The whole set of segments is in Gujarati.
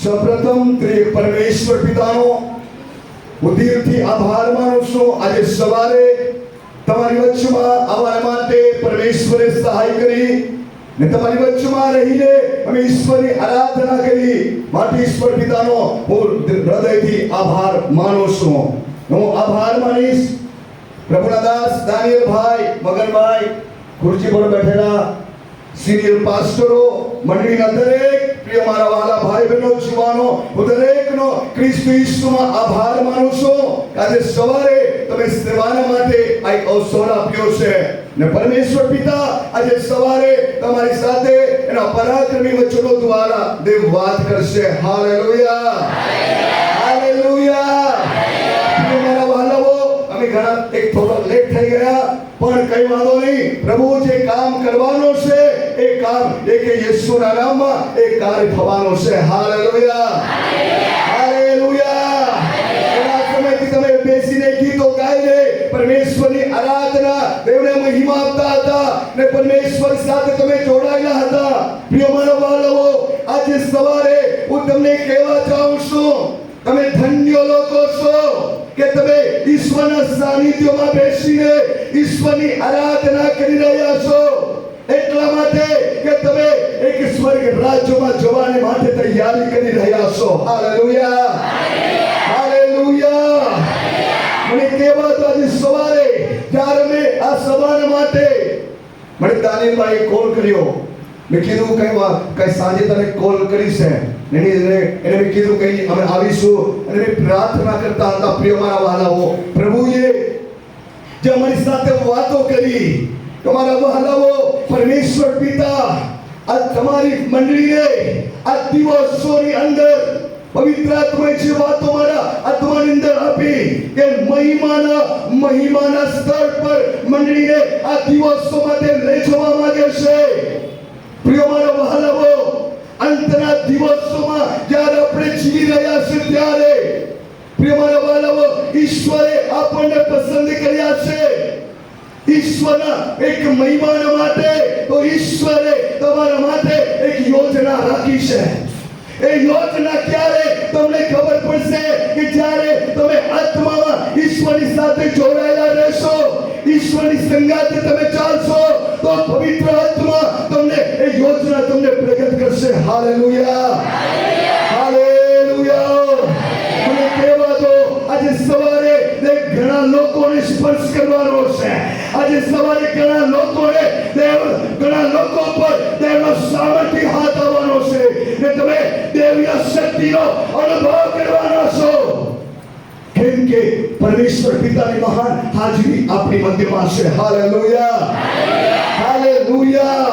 સૌપ્રથમ પરમેશ્વર પિતાનો હું દિલથી આભાર માનું છું. આજે સવારે તમારી વચ્ચેમાં આવવા માટે પરમેશ્વરે સહાય કરી ને તમારી વચ્ચેમાં રહીને અમે ઈશ્વરની આરાધના કરી. માટે ઈશ્વર પિતાનો હું હૃદયથી આભાર માનું છું. હું આભાર માનીશ પ્રભુના દાસ દાનિયેલભાઈ મગનભાઈ, ખુરશી પર બેઠેલા સિનિયર પાસ્ટરો, મંડળીના દરેક પ્રિય મારા વહાલા ભાઈ બહેનો, જુવાનો, હું દરેકનો ખ્રિસ્ત ઈસુમાં આભાર માનું છું. આજે સવારે તમે સેવાના માટે આ એક અવસર આપ્યો છે ને પરમેશ્વર પિતા આજે સવારે તમારી સાથે એના પરાક્રમી વચનો દ્વારા દેવ વાત કરશે. Hallelujah, hallelujah. પ્રિય મારા વહાલાઓ, અમે ઘણા એક થોડો લેટ થઈ ગયા, પણ કઈ વાંધો નહીં. પ્રભુ જે કામ કરવાનો છે એ કામ એક યેસુના નામમાં એ કાર્ય થવાનો છે. Hallelujah, hallelujah. ઘણા સમયથી તમે બેસીને ગીતો ગાઈને પરમેશ્વરની આરાધના, દેવને મહિમા આપતા હતા ને પરમેશ્વર સાથે તમે જોડાયેલા હતા. પ્રિય મારા વાલાઓ, આજે સવારે હું તમને કહેવા ચાહું છું, તમે ધન્ય લોકો છો કે તમે ઈશ્વરના સાનિધ્યમાં બેસીને ઈશ્વરની આરાધના કરી રહ્યા છો. એટલા માટે કે તમે એક સ્વર્ગ રાજ્યમાં જવાને માટે તૈયારી કરી રહ્યા છો. Hallelujah, hallelujah. મને કહેવા તો આજે સવારે જ્યારે મેં આ સવારે માટે મને દાનિયેલભાઈ કોલ કર્યો. મેં કીધું કઈ સાંજે તને કોલ કરી છે. એને મેં કીધું કઈ અમે આવીશું અને મેં પ્રાર્થના કરતા હતા. પ્રિય મારા વહાલાઓ, પ્રભુએ જે અમારી સાથે વાતો કરી, તમારા વહાલાઓ, પરમેશ્વર પિતા આ તમારી મંડળીને આ દિવસોની અંદર પવિત્ર આત્માએ જે વાતો મારા આત્માની અંદર આપી કે મહિમાના સ્તર પર મંડળીને આ દિવસોમાં તે લઈ જવા માંગે છે. પ્રિય મારા વહાલાઓ, અંતના દિવસોમાં જ્યારે આપણે જીવી રહ્યા છે ત્યારે પ્રિય મારા વહાલાઓ, ઈશ્વરે આપણને પસંદ કર્યા છે ઈશ્વરના એક મહિમા માટે. તો ઈશ્વરે તમારા માટે એક યોજના રાખી છે. એ યોજના ક્યારે તમને ખબર પડશે કે જ્યારે તમે આત્મામાં ઈશ્વરની સાથે જોડાયેલા રહેશો, ઈશ્વરની સંગાતે તમે ચાલશો, તો પવિત્ર આત્મા તમને એ યોજના તમને પ્રગટ કરશે. Hallelujah, hallelujah. મને કહેવા દો, આજે સવારે ઘણા લોકોને સ્પર્શ કરવાનો છે. આજે સવારે ઘણા લોકો પર દેવનો સામર્થ્ય હાથ આવવાનો છે ને તમે દેવીય શક્તિનો અનુભવ કરવાનો છો. કેમ કે પરમેશ્વર પિતાની મહાન હાજરી આપણી મધ્યમાં છે. Hallelujah, hallelujah.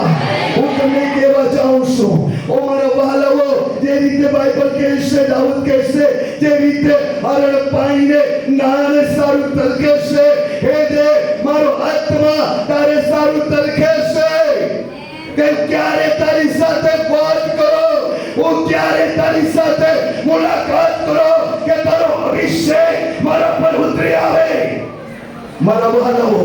હું તમને કહેવા ચાહું છું, ઓ મારા વહાલાઓ, જે રીતે બાઇબલ કહે છે, દાઉદ કહે છે, જે રીતે હરણ પાણીને નાને સારું તલકે છે, હે દે મારો આત્મા તારે સારું તલકે છે. કે ક્યારે તારી સાથે વાત કરો, હું ક્યારે તારી સાથે મુલાકાત કરો કે તારો અભિષેક મારા પર ઉતરી આવે. મારા વહાલાઓ,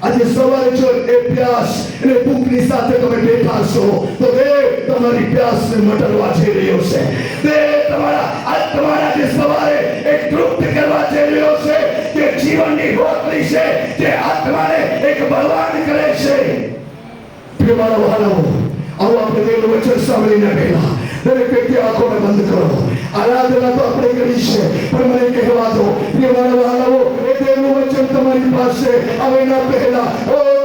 આજે સવારે જો એ પ્યાસ અને ભૂખની સાથે તમે બેઠા છો તો દેવ તમારી પ્યાસને મટાડવા જઈ રહ્યો છે. દેવ તમારા આત્માને આજે સવારે એક તૃપ્ત કરવા જઈ રહ્યો છે કે જીવનની રોટલી છે જે આત્માને એક બળવાન કરે છે. પ્રિય મારા વહાલાઓ, આવો આપણે દેવનું વચન સાંભળીને પહેલા દરેક વ્યક્તિ આંખોને બંધ કરો. આરાધના તો આપણે કરી છે, પણ મને કહેવા દો પ્રિય મારા વહાલાઓ, એ દેવનું વચન તમારી પાસે આવે ના પહેલા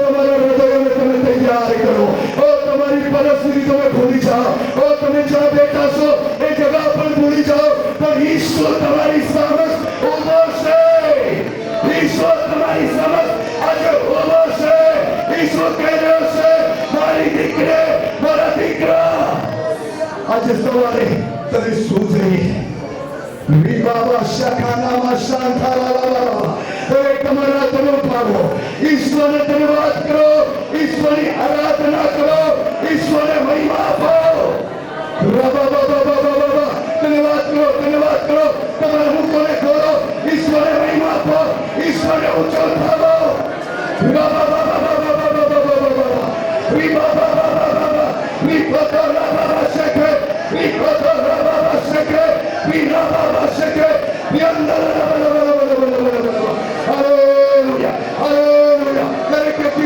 તમારા હૃદયને તમે તૈયાર કરો. તમારી પરિસ્થિતિ તમે ભૂલી જાઓ. તમે જ્યાં બેઠા છો એ જગા પણ ભૂલી જાઓ, પણ ઈશ્વર તમારી સમક્ષ ઉભો છે. ઈશ્વર તમારી સમક્ષ આજે ઉભો છે. ઈશ્વર કહી રહ્યો છે, મારી દીકરી, મારા દીકરા, આજે સવારે તમે શું જોઈએ? વિવાહ શાખાનામાં શાંતાલા તમારા તમે પાડો, ઈશ્વરને ધન્યવાદ કરો, ઈશ્વરની આરાધના કરો, ઈશ્વરને મહિમા આપો. ધન્યવાદ કરો, ધન્યવાદ કરો. તમારા મુખોને ખોલો, ઈશ્વરને મહિમા આપો, ઈશ્વરને ઊંચો થાવો. We हालेलुया हालेलुया दरेक व्यक्ति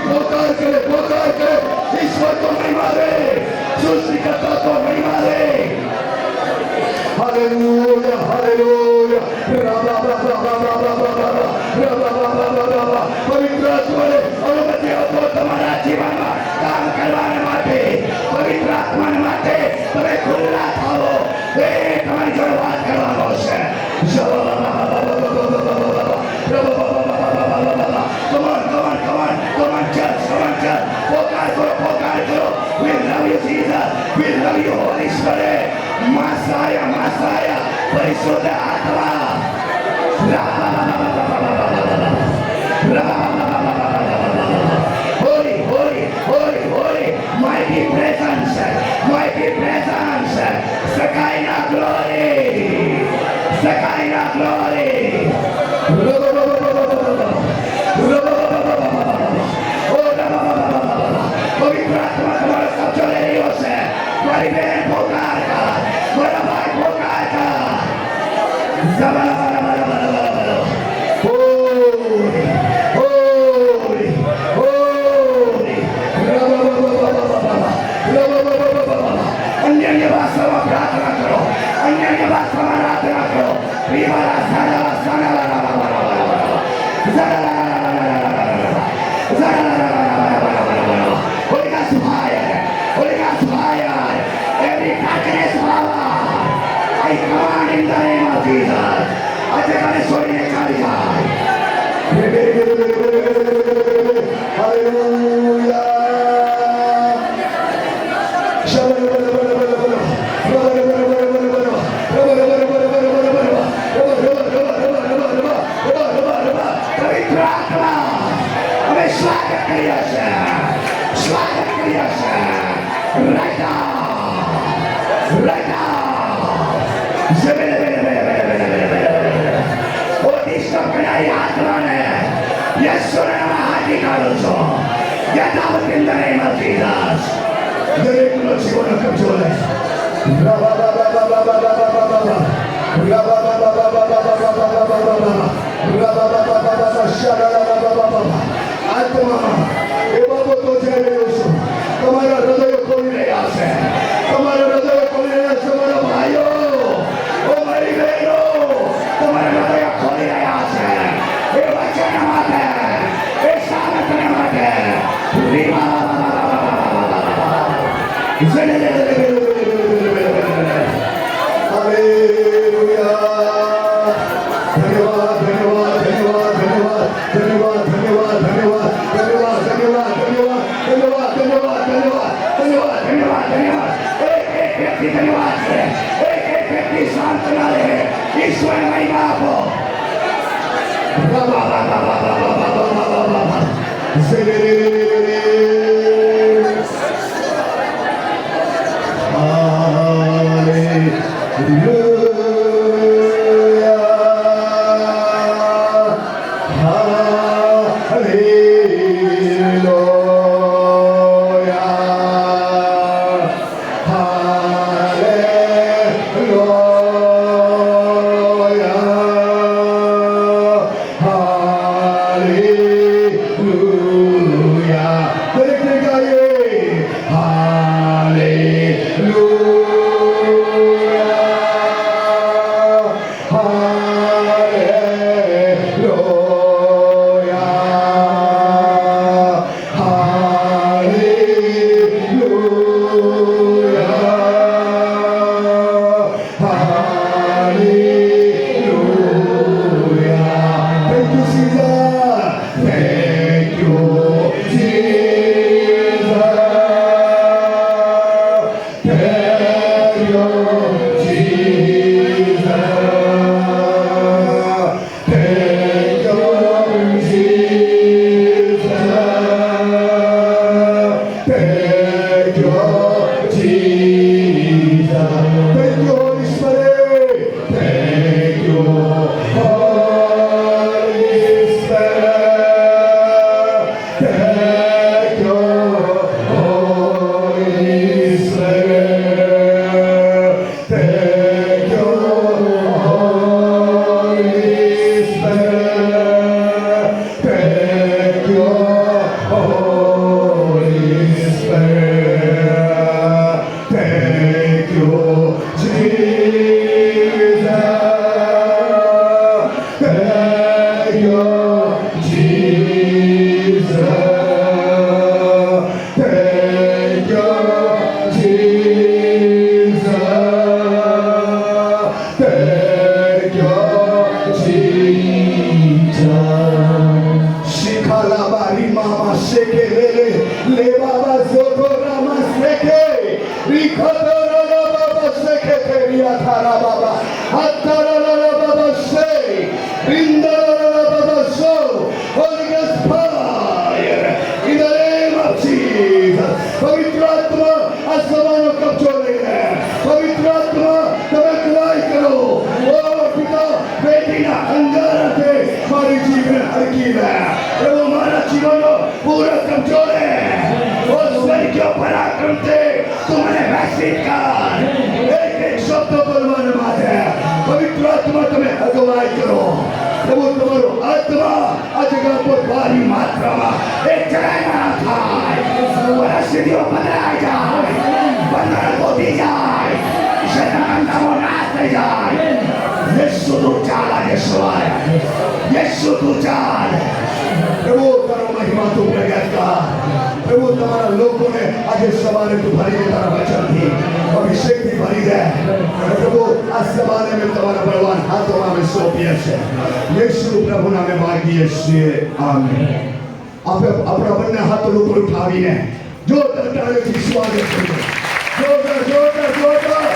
પોકાર કરે ઈશ્વર તો મહિમા દે સૃષ્ટિકર્તા તો મહિમા દે હાલેલુયા હાલેલુયા પવિત્ર આત્માને અનુમતિ આપો તમારા જીવનમાં કામ કરવા માટે પવિત્ર આત્મા માટે તમે ખુલ્લા થાઓ એ તમારી જોડે વાત કરવાનો છે Come on, church. પોકાર કરો. We love you, Jesus. We love you, Holy Spirit. Masaya. પરિશુદ્ધ આત્મા. Holy. Mighty presence. Shekinah glory. પવિત્ર આત્મા તમારો કબજો લઈ રહ્યો છે મારી બેન પોકાર મારા ભાઈ પોકાર અન્ય ભાષામાં પ્રાર્થના કરો Holy Ghost fire. Every darkness power. I command in the name of Jesus. આજે મને છોડીને ચાલી જાય. Hallelujah. અમે સ્વાગત કરીએ છીએ. Right now. ડિસ્ટર્બ કરાઈ આત્માને યેસુના નામમાં હાથી કાઢો છો. Get out in the name of Jesus. દરેકનો જીવનનો કબજો લે. આત્મા એ બાબતો જઈ રહ્યો છું. તમારા હૃદયો ખોલી રહ્યા છે. મારા ભાઈઓ ઓ મારી બહેનો તમારા હૃદયો ખોલી રહ્યા છે. એ વચન માટે એ સામર્થ્ય માટે શાંત ના રહે. ઈશ્વર મહિમા આપો. Thank you, Jesus. Shikala bari mama sheke lele le baba zoto rama sheke rikoto rama baba sheke teria thara baba hattara rama baba sheke rinda rama baba so Holy Ghost fire in the name of Jesus. पवित्र आत्मा आसमानों को छोड़े हैं. पवित्र आत्मा तुम्हें गुआई करो. ओ पिता बेटी ना अंगारा थे हमारी जीवन हल्की है. प्रभु हमारा जीवन पूरा कमजोर है. वो स्वर्ग के पराक्रम थे तुम्हारे वैश्विक काल एक एक शब्द बलवान मात है. पवित्र आत्मा तुम्हें अगुवाई करो. प्रभु तुम्हारो आत्मा अजगर पर भारी मात्रा में एक चढ़ाया था. सिद्धियों बनाया जाए, बंधन को दी जाए, शैतान का वो नाश हो जाए. यीशु तू चाल आज सवार, यीशु तू चाल. प्रभु करो महिमा तू प्रगट कर. प्रभु तुम्हारा लोगों ने आज सवार तू भरी है तारा वचन थी, अभिषेक भी भरी है. प्रभु आज सवार में तुम्हारा बलवान हाथों में सौंपिया है. यीशु प्रभु नाम में मांगिए से आमीन. आप अपना बन्ने हाथों ऊपर उठाविए. जोरदार तालियों से स्वागत करें. जोरदार जोरदार जोरदार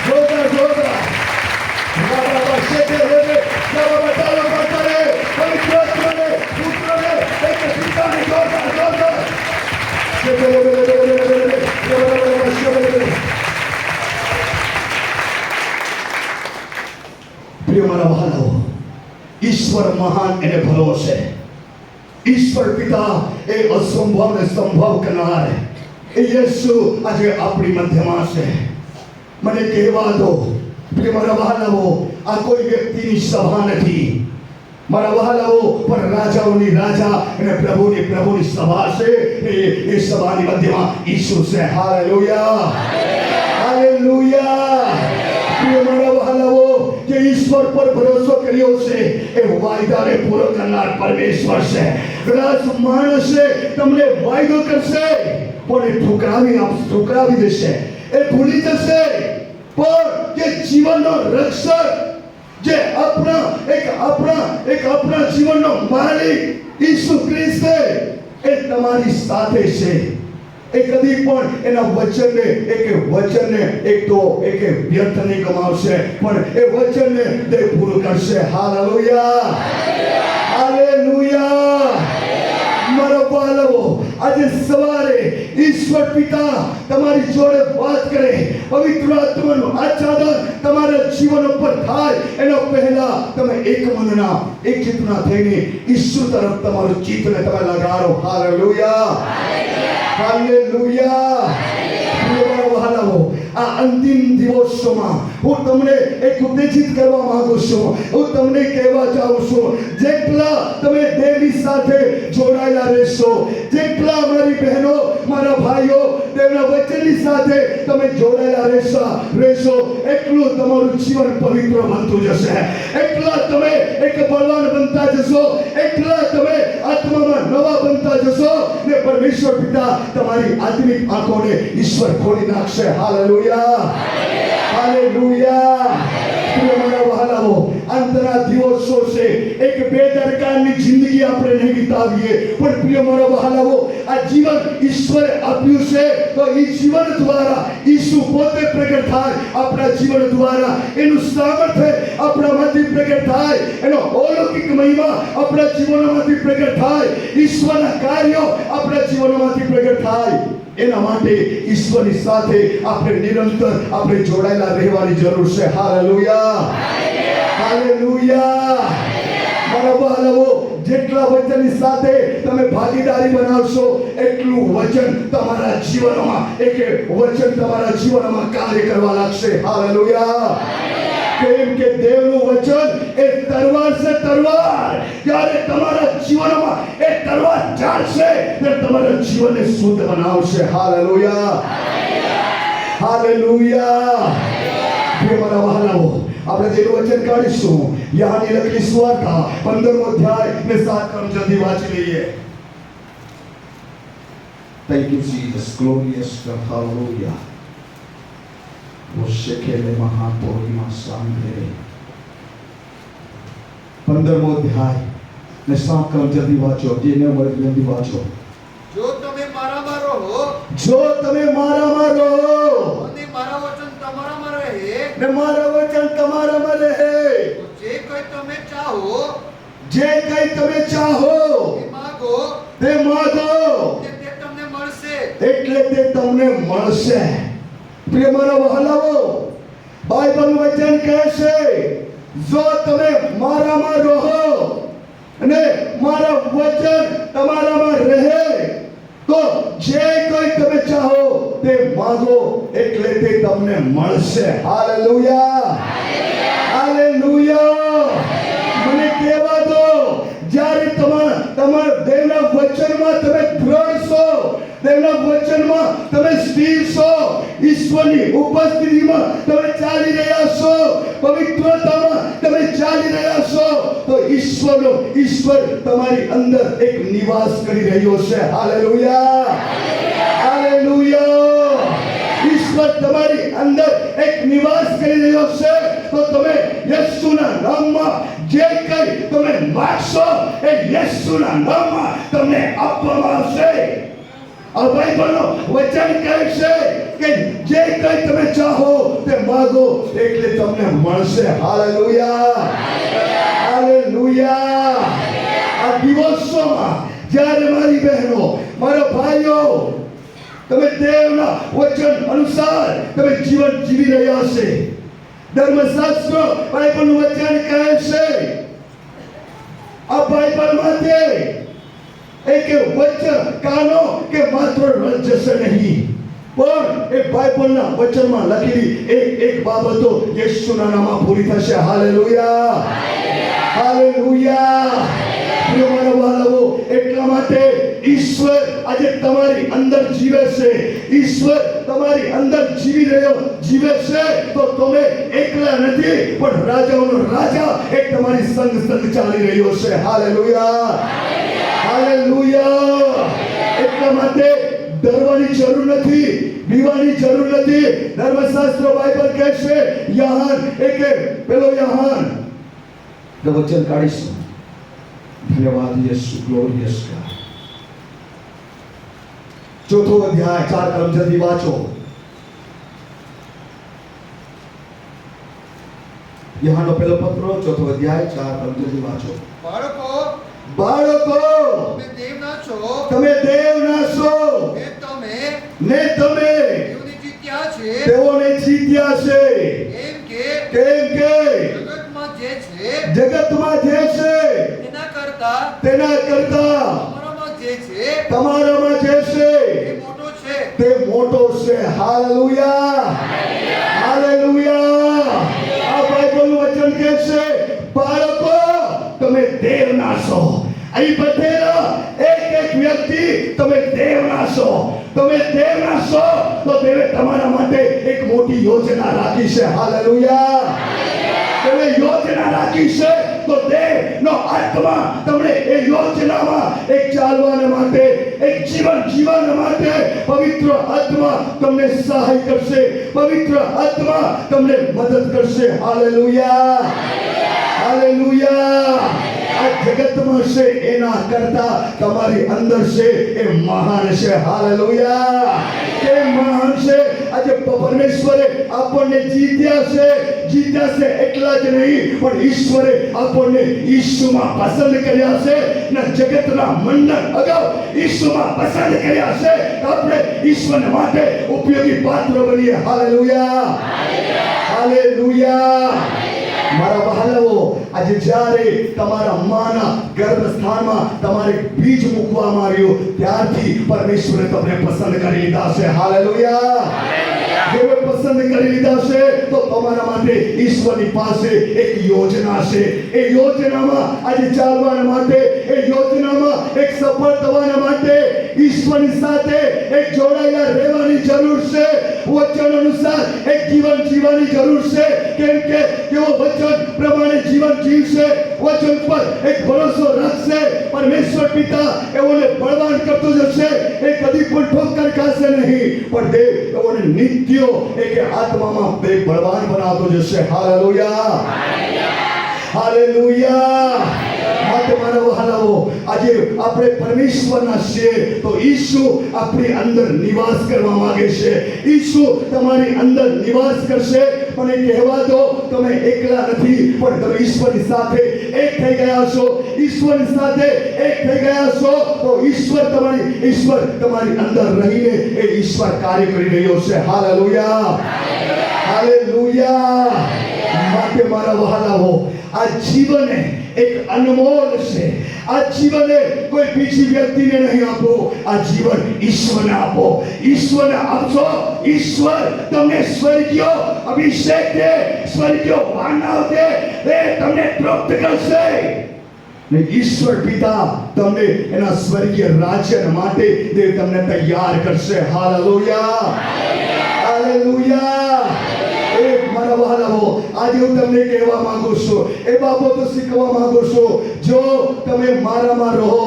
जोरदार जोरदार. बाबा शेखे लेने बाबा तालियों बजाते रहे. पवित्र आत्मा ने पुत्र ने एक पिता ने जोरदार जोरदार शेखे ले. प्रिय मारा भालो ईश्वर महान एने भरोसे. ईश्वर पिता ए असंभव ने संभव करनार है. यीशु आज अपनी मध्यमा से મને કહેવા દો કે મારા વહાલાઓ આ કોઈ વ્યક્તિની સભા નથી. મારા વહાલાઓ પણ રાજાઓની રાજા અને પ્રભુની સભા છે. એ સભાની મધ્યમાં ઈસુ છે. Hallelujah hallelujah. પ્રિય મારા વહાલાઓ કે ઈશ્વર પર ભરોસો કર્યો છે એ વાયદાને પૂરો કરનાર પરમેશ્વર છે. કદાચ માણસે તમને વાયદો કરશે પણ એ ઠુકરાવી દેશે. એ ભૂલી જશે પણ જે જીવનનો રક્ષક જે આપણા જીવનનો માલિક ઈસુ ખ્રિસ્ત એ તમારી સાથે છે. એ કદી પણ એના વચનને વ્યર્થ નહીં ગમાવશે પણ એ વચનને તે પૂરું કરશે. Hallelujah hallelujah. મારા બાળકો આજે સવારે ઈશ્વર પિતા તમારી જોડે વાત કરે. પવિત્ર આત્માનું આચ્છાદન તમારા જીવન ઉપર થાય એનો પહેલા તમે એક મનના એક ચિત્તના થઈને ઈશ્વર તરફ તમારું ચિત્તને તમે લગાડો. Hallelujah hallelujah. આ અંતિમ દિવસોમાં હું તમને એક ઉત્તેજિત કરવા માંગુ છું. હું તમને કહેવા જાઉં છું જેટલા તમે દેવની સાથે જોડાયેલા રહેશો, જેટલા મારી બહેનો મારા ભાઈઓ તેમના વચનની સાથે તમે જોડાયેલા રહેશો એટલું તમારું જીવન પવિત્ર બનતું જશે. એટલા તમે એક બળવાન બનતા જશો, એટલા તમે આત્મામાં નવા બનતા જશો ને પરમેશ્વર પિતા તમારી આત્મિક આંખોને ઈશ્વર ખોલી નાખશે. Hallelujah hallelujah. પ્રિય મારા વહાલાઓ અંતના દિવસો છે. એક બેદરકારની જિંદગી આપણે નહીં વિતાવીએ પણ પ્રિય મારા વહાલાઓ આ જીવન ઈશ્વરે આપ્યું છે તો એ જીવન દ્વારા ઈસુ પોતે પ્રગટ થાય. આપણા જીવન દ્વારા એનું સામર્થ્ય આપણામાંથી પ્રગટ થાય. એનો અલૌકિક મહિમા આપણા જીવનમાંથી પ્રગટ થાય. ઈશ્વરના કાર્યો આપણા જીવનમાંથી પ્રગટ થાય. એના માટે ઈશ્વરની સાથે આપણે નિરંતર આપણે જોડાયેલા રહેવાની જરૂર છે. Hallelujah hallelujah. મારા બાળકો જેટલા વચનની સાથે તમે ભાગીદારી બનાવશો એટલું વચન તમારા જીવનમાં કાર્ય કરવા લાગશે. હાલેલુયા. કેમ કે દેવનું વચન એ તલવાર છે. તલવાર જ્યારે તમારા જીવનમાં એ તલવાર ચાલશે તે તમારા જીવનને શુદ્ધ બનાવશે. Hallelujah hallelujah. મારા વહાલાઓ આપણે જેનું વચન કાઢીશું યાની લખેલી સુવાર્તા 15મો અધ્યાય ને 7 જલ્દી વાંચી લઈએ. Thank you Jesus. Glorious God. Hallelujah. वो शेकेले महापोरीमा सांभे 15મો અધ્યાય ને 7 કલમ જલ્દી વાંચો, જેને મળે જલ્દી વાંચો. જો તમે મારામાં રહો જો તમે મારામાં રહો અને મારા વચન તમારામાં રહે ને મારા વચન તમારામાં રહે, તો જે કંઈ તમે ચાહો જે કંઈ તમે ચાહો તે માગો તે માગો તે તમને મળશે. એટલે તે તમને મળશે. પ્રિય મારા વહાલાઓ, બાઇબલ વચન કહે છે જો તમે મારામાં રહો અને મારા વચન તમારામાં રહે તો જે કંઈ તમે ચાહો તે માગો એટલે તે તમને મળશે. Hallelujah, hallelujah. મને કહેવા દો, જ્યારે તમારા દેવના વચનમાં તમે દ્રઢ છો, દેવના વચનમાં તમે સ્થિર છો, ઈશ્વરની ઉપસ્થિતિમાં તમે ચાલી રહ્યા છો, પવિત્રતામાં તમે ચાલી રહ્યા છો, તો ઈશ્વર તમારી અંદર એક નિવાસ કરી રહ્યો છે. Hallelujah, hallelujah. ઈશ્વર તમારી અંદર એક નિવાસ કરી રહ્યો છે, તો તમે યેસુના નામમાં જે કંઈ તમે માંગશો એ યેસુના નામમાં તમને આપવામાં આવશે. આ બાઇબલનો વચન કહે છે કે જે કંઈ તમે ચાહો તે માગો એટલે તમને મળશે. Hallelujah, hallelujah. આ દિવસોમાં જ્યારે મારી બહેનો, મારા ભાઈઓ, તમે દેવના વચન અનુસાર તમે જીવન જીવી રહ્યા છે. ધર્મશાસ્ત્ર બાઇબલનું વચન કહે છે, આ બાઇબલમાંથી એક વચન કાનો કે માત્ર રજ જશે નહીં, પણ એ બાઇબલના વચનમાં લખેલી એક બાબતો યેસુના નામમાં પૂરી થશે. Hallelujah, hallelujah. પ્રિય મારા વહાલાઓ, એટલા માટે ઈશ્વર આજે તમારી અંદર જીવે છે. ઈશ્વર તમારી અંદર જીવે છે તો તમે એકલા નથી, પણ રાજાઓનો રાજા એક તમારી સંગ ચાલી રહ્યો છે. Hallelujah, hallelujah. એટલા માટે ડરવાની જરૂર નથી, બીવાની જરૂર નથી. ધર્મશાસ્ત્ર બાઇબલ કહે છે, પેલો યહાન વચન કાઢીશું. ધન્યવાદ યેસુ, ગ્લોરિયસ ગોડ. 4થો અધ્યાય 4 કલમ જલ્દી વાંચો. યહાનનો પહેલો પત્ર 4થો અધ્યાય 4 કલમ જલ્દી વાંચો. બાળકો તમે દેવના છો, તમે દેવના છો ને તમે દેવને જીત્યા છે. તેઓને જીત્યા છે. કેમ કે જગતમાં જે છે તેના કરતા તમારામાં જે છે તે મોટો છે. Hallelujah, hallelujah. આ બાઇબલનું વચન કહે છે, બાળકો તમે દેવના છો. અહીં બધેલા એક વ્યક્તિ તમે દેવના છો. તમે દેવના છો તો દેવે તમારા માટે એક મોટી યોજના રાખી છે. હાલેલુયા. તમે યોજના રાખી છે તો દેવનો આત્મા તમને એ યોજનામાં એક ચાલવા માટે, એક જીવન જીવવા માટે પવિત્ર આત્મા તમને સહાય કરશે, પવિત્ર આત્મા તમને મદદ કરશે. Hallelujah, hallelujah. આ જગતમાં છે એના કરતા તમારી અંદર છે એ મહાન છે. હાલેલુયા. કે મહાન છે. આજે પરમેશ્વરે આપણને જીત્યા છે એટલા જ નહીં, પણ ઈશ્વરે આપણને ઈસુમાં પસંદ કર્યા છે ને જગતના મંડળ અગાઉ ઈસુમાં પસંદ કર્યા છે. આપણે ઈશ્વર માટે ઉપયોગી પાત્ર બનીએ. Hallelujah, hallelujah. મારા વહાલાઓ, આજે જ્યારે તમારા માના ગર્ભસ્થાનમાં તમારે બીજ મૂકવામાં આવ્યું ત્યારથી પરમેશ્વરે તમને પસંદ કરી લીધા છે. હાલેલુયા. જેવો પસંદ કરી લીધા છે તો તમારા માટે ઈશ્વરની પાસે એક યોજના છે. એ યોજનામાં આજે ચાલવા માટે, એ યોજનામાં એક સફળ થવા માટે ઈશ્વરની સાથે એક જોડાયેલા રહેવાની જરૂર છે, વચન અનુસાર એક જીવન જીવવાની જરૂર છે, કેમ કે તેઓ વચન પ્રમાણે જીવન જીવશે, વચન પર એક ભરોસો રાખશે, પરમેશ્વર પિતા એઓને બળવાન કરતો જશે, એ કદી પણ ઠોકર ખાશે નહીં, પણ દેવ એઓને નિત્ય એક આત્મામાં બે બળવાન બનાવતો જશે. Hallelujah, hallelujah. માટે મારા વહાલાઓ, આજે આપણે પરમેશ્વરના છીએ તો ઈસુ આપણી અંદર નિવાસ કરવા માંગે છે. ઈસુ તમારી અંદર નિવાસ કરશે. મને કહેવા દો, તમે એકલા નથી, પણ તમે ઈશ્વરની સાથે એક થઈ ગયા છો. ઈશ્વરની સાથે એક થઈ ગયા છો તો ઈશ્વર તમારી અંદર રહીને એ ઈશ્વર કાર્ય કરી રહ્યો છે. Hallelujah, hallelujah. માટે મારા વહાલાઓ, આ જીવન એક અનમોલ છે. આ જીવન કોઈ બીજી વ્યક્તિને નહીં આપો, આ જીવન ઈશ્વરને આપો. ઈશ્વરને આપશો, ઈશ્વર તમને સ્વર્ગીય અભિષેક દે, સ્વર્ગીય માનવ દે, એ તમને તૃપ્ત કરશે. ને ઈશ્વર પિતા તમને એના સ્વર્ગીય રાજ્ય માટે તે તમને તૈયાર કરશે. Hallelujah, hallelujah. મારા વહાલાઓ, આજે હું તમને કહેવા માંગુ છું, એ બાબતો શીખવા માંગુ છું. જો તમે મારામાં રહો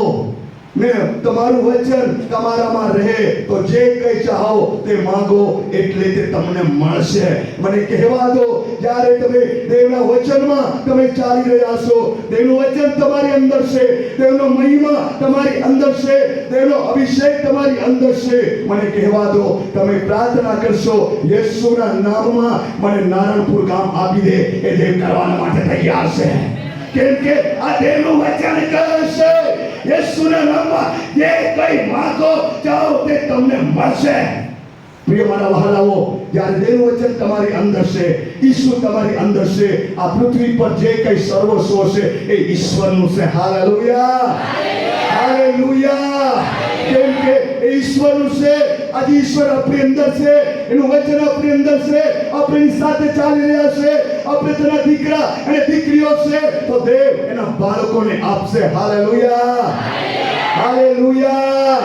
ને તમારું વચન તમારામાં રહે તો જે કંઈ ચાહો તે માંગો એટલે તે તમને મળશે. મને કહેવા દો, જ્યારે તમે દેવના વચનમાં તમે ચાલી રહ્યા છો, દેવનું વચન તમારી અંદર છે, દેવનો મહિમા તમારી અંદર છે, દેવનો અભિષેક તમારી અંદર છે. મને કહેવા દો, તમે પ્રાર્થના કરશો, યેસુના નામમાં મને નારણપુર ગામ આપી દે, એ દેવ કરવા માટે તૈયાર છે. કેમ કે આ દેવનું વચન કહે છે, યેસુના નામમાં જે કંઈ માંગો ચાહો તે તમને મળશે. પ્રિય મારા વહાલાઓ, જ્યારે દેવનું વચન તમારી અંદર છે, ઈસુ તમારી અંદર છે, આ પૃથ્વી પર જે કંઈ સર્વસ્વ છે એ ઈશ્વરનું છે. Hallelujah, hallelujah. કેમ કે એ ઈશ્વરનું છે. આજે ઈશ્વર આપણી અંદર છે, એનું વચન આપણી અંદર છે, આપણી સાથે ચાલી રહ્યા છે, આપણે તેના દીકરા અને દીકરીઓ છે, તો દેવ એના બાળકોને આપશે. Hallelujah, hallelujah.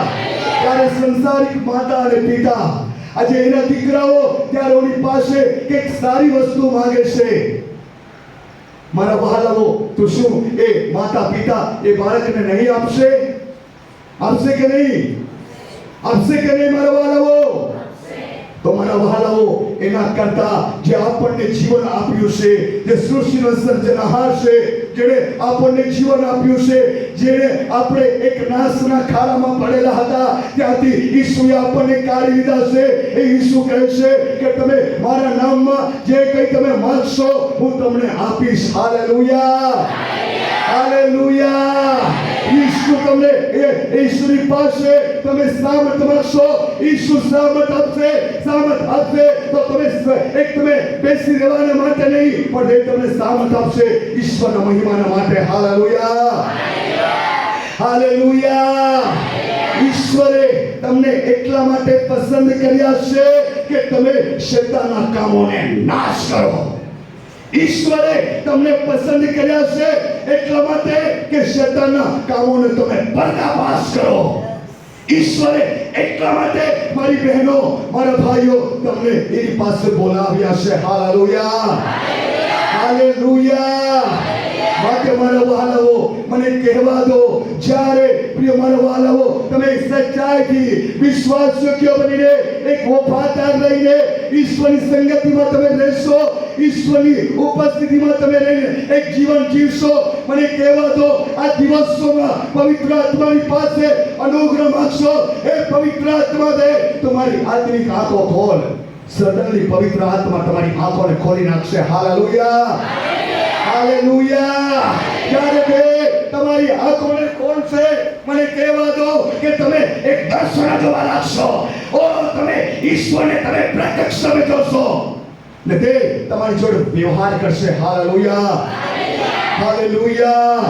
ત્યારે સંસારિક માતા અને પિતા આજે એના દીકરાઓ ત્યારે એની પાસે કંઈક સારી વસ્તુ માંગે છે. મારા વહાલાઓ, તો શું એ માતા પિતા એ બાળકને નહીં આપશે? આપશે કે નહીં? આપશે કે નહીં મારા વહાલાઓ? તો મારા વહાલાઓ, એના કરતા જે આપણને જીવન આપ્યું છે, જે સૃષ્ટિનો સર્જનહાર છે, જેણે આપણને જીવન આપ્યું છે, જેણે આપણે એક નાશના ખાડામાં પડેલા હતા ત્યાંથી ઈસુએ આપણને કાઢી લીધા છે. એ ઈસુ કહે છે કે તમે મારા નામમાં જે કંઈ તમે માંગશો હું તમને આપીશ. Hallelujah, hallelujah. ઈસુ તમને ઈસુની પાસે તમે સામર્થ માંગશો, ઈસુ સામર્થ આપશે. સામર્થ આપશે તો તમે બેસી રહેવાના માટે નહીં, પણ એ તમને સામર્થ આપશે ઈશ્વરના મહિમાના માટે. Hallelujah, hallelujah. ઈશ્વરે તમને એટલા માટે પસંદ કર્યા છે કે તમે શૈતાનના કામોને નાશ કરો. ઈશ્વરે તમને પસંદ કર્યા છે એટલા માટે કે શૈતાનના કામોને તમે પર્દાફાશ કરો. ઈશ્વરે એટલા માટે મારી બહેનો, મારા ભાઈઓ, તમને એની પાસે બોલાવ્યા છે. Hallelujah, hallelujah. માટે મારા વહાલાઓ, મને કહેવા દો, જ્યારે પ્રિય મારા વહાલાઓ તમે સચ્ચાઈથી વિશ્વાસ યોગ્ય બનીને એક વફાદાર રહીને ઈશ્વરની સંગતિમાં તમે રહેશો, ઈશ્વરની ઉપસ્થિતિમાં તમે રહીને એક જીવન જીવશો, મને કહેવા દો, આ દિવસોમાં પવિત્ર આત્માની પાસે અનુગ્રહ માંગશો. એ પવિત્ર આત્મા દે તમારી આત્મિક આંખો ખોલ. સદનલી પવિત્ર આત્મા તમારી આંખોને ખોલી નાખશે. Hallelujah, hallelujah. જ્યારે તે તમારી આંખોને ખોલશે, મને કહેવા દો કે તમે એક દર્શન જોવા લાગશો. ઓ તમે ઈશ્વરને તમે પ્રત્યક્ષ તમે જોશો ને તે તમારી જોડે વ્યવહાર કરશે. Hallelujah, hallelujah.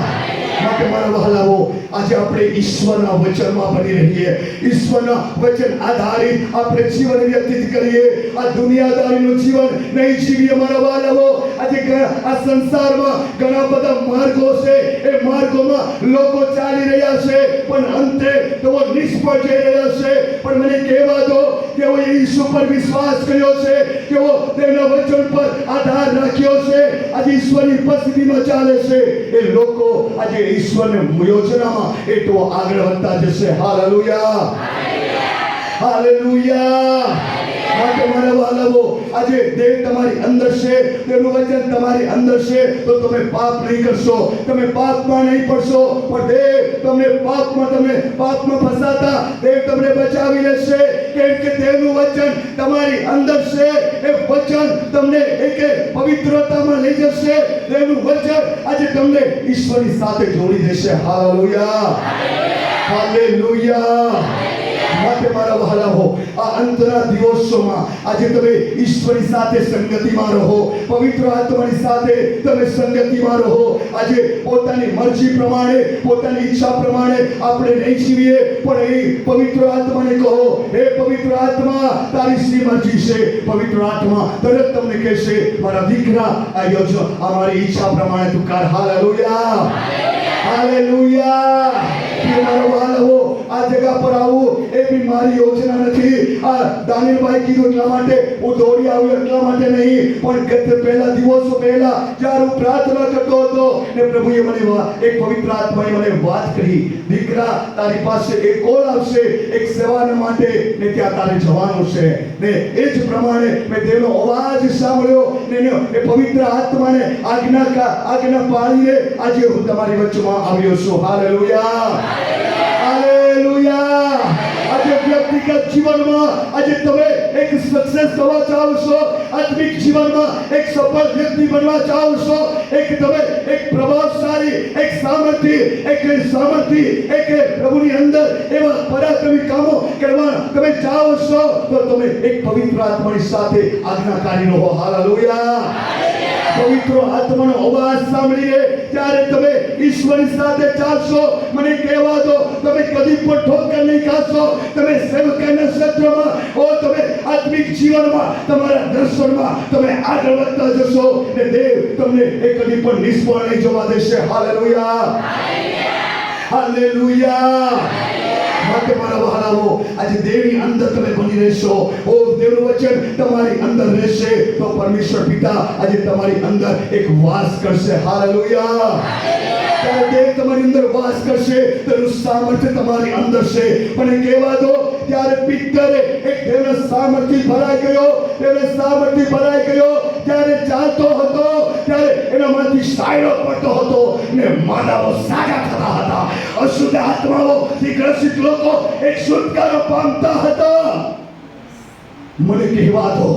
માટે મારા વહાલાઓ, આજે આપણે ઈશ્વરના વચનમાં બની રહીએ, ઈશ્વરના વચન આધારિત આપણે જીવન વ્યતીત કરીએ. આ દુનિયાદારીનું જીવન નહીં જીવીએ મારા વહાલાઓ. આજે આ સંસારમાં ઘણા બધા માર્ગો છે, એ માર્ગોમાં લોકો ચાલી રહ્યા છે, પણ અંત અંતે તેઓ નિષ્ફળ જઈ રહ્યા છે, પણ મને કહેવા દો કે તેઓ ઈસુ પર વિશ્વાસ કર્યો છે, તેઓ તેના વચન પર આધાર રાખ્યો છે, આજે ઈશ્વરની ઉપસ્થિતિમાં ચાલે છે, એ લોકો આજે ઈશ્વરની યોજનામાં એ તો આગળ વધતા જશે. Hallelujah, hallelujah. માટે મારા વાલાઓ, આજે દેવ તમારી અંદર છે, તેનું વચન તમારી અંદર છે, તો તમે પાપ નહીં કરશો, તમે પાપમાં નહીં પડશો, પણ દેવ તમને પાપમાં ફસાતા દેવ તમને બચાવી લેશે, કેમ કે તેનું વચન તમારી અંદર છે. એ વચન તમને એક પવિત્રતામાં લઈ જશે. તેનું વચન આજે તમને ઈશ્વરની સાથે જોડી દેશે. Hallelujah, hallelujah. માટે મારા વહાલાઓ, આ અંતના દિવસોમાં આજે તમે ઈશ્વરની સાથે સંગતિમાં રહો, પવિત્ર આત્માની સાથે તમે સંગતિમાં રહો. આજે પોતાની મરજી પ્રમાણે, પોતાની ઈચ્છા પ્રમાણે આપણે નહીં જીવીએ, પણ એ પવિત્ર આત્માને કહો, હે પવિત્ર આત્મા, તારી શી મરજી છે? પવિત્ર આત્મા તરત તમને કહેશે, મારા દીકરા, આ યોજના અમારી ઈચ્છા પ્રમાણે તું કર. Hallelujah, hallelujah. મારા વહાલાઓ, આ જગ્યા પર આવું એ બી મારી યોજના નથી. આ દાનિલભાઈ કીધું એટલા માટે હું દોડી આવ્યો, એટલા માટે નહીં, પણ ગત પહેલા દિવસો પહેલા જ્યારે હું પ્રાર્થના કરતો હતો ને પ્રભુએ મને એક પવિત્ર આત્માએ મને વાત કરી, દીકરા, તારી પાસે એક કોલ આવશે એક સેવાના માટે, ને ત્યાં તારે જવાનું છે. ને એ જ પ્રમાણે મેં તેનો અવાજ સાંભળ્યો ને એ પવિત્ર આત્માને આજ્ઞા પાડીને આજે હું તમારી વચ્ચેમાં આવ્યો છું. Hallelujah, hallelujah. આજે વ્યક્તિગત જીવનમાં આજે તમે એક સક્સેસ થવા ચાહો છો, આત્મિક જીવનમાં એક સફળ વ્યક્તિ બનવા ચાહો છો, તમે એક પ્રભાવશાળી, એક સામર્થ્ય, એક પ્રભુની અંદર એવા પરાક્રમી કામો કરવા તમે ચાહો છો, તો તમે એક પવિત્ર આત્માની સાથે આજ્ઞાકારી રહો. હાલેલુયા. પવિત્ર આત્માનો અવાજ સાંભળીને ત્યારે તમે ઈશ્વરની સાથે ચાલશો. મને કહેવા દો, તમે કદી પણ ઠોકર નહીં ખાશો. તમે સેવકાના ક્ષેત્રમાં તમે આત્મિક જીવનમાં, તમારા દર્શનમાં તમે આગળ વધતા જશો ને દેવ તમને કદી પણ નિષ્ફળ નહીં જવા દેશે. Hallelujah, hallelujah. માટે મારા વહાલાઓ, આજે દેવની અંદર તમે બની રહેશો, દેવનું વચન તમારી અંદર રહેશે, તો પરમેશ્વર પિતા આજે તમારી અંદર એક વાસ કરશે. હાલેલુયા. ત્યારે દેવ તમારી અંદર વાસ કરશે, તેનું સામર્થ્ય તમારી અંદર છે. મને કહેવા દો, ત્યારે પિત્તરે એક દેવના સામર્થ્ય ભરાઈ ગયો, ત્યારે ચાલતો હતો, ત્યારે એનામાંથી સાયરો પડતો હતો ને માનવો સાજા થતા હતા, અશુદ્ધ આત્માઓથી ગ્રસિત લોકો એક છુટકારો પામતા હતા. મને કહેવા દો,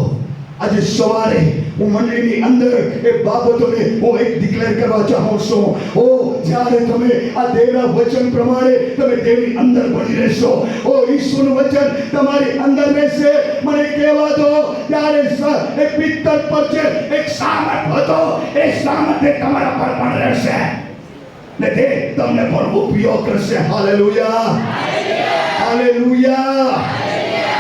આજે સવારે હું મંડળીની અંદર એ બાબતોને હું એક ડિક્લેર કરવા ચાહું છું. જ્યારે તમે આ દેવના વચન પ્રમાણે તમે દેવની અંદર બની રહેશો, ઈશ્વરનું વચન તમારી અંદર રહેશે. મને કહેવા દો, ત્યારે એક પિત્તર પર છે એક સામર્થ હતો, એ સામર્થ્ય તમારા પર પણ રહેશે ને તે તમને પણ ઉપયોગ કરશે. Hallelujah, hallelujah.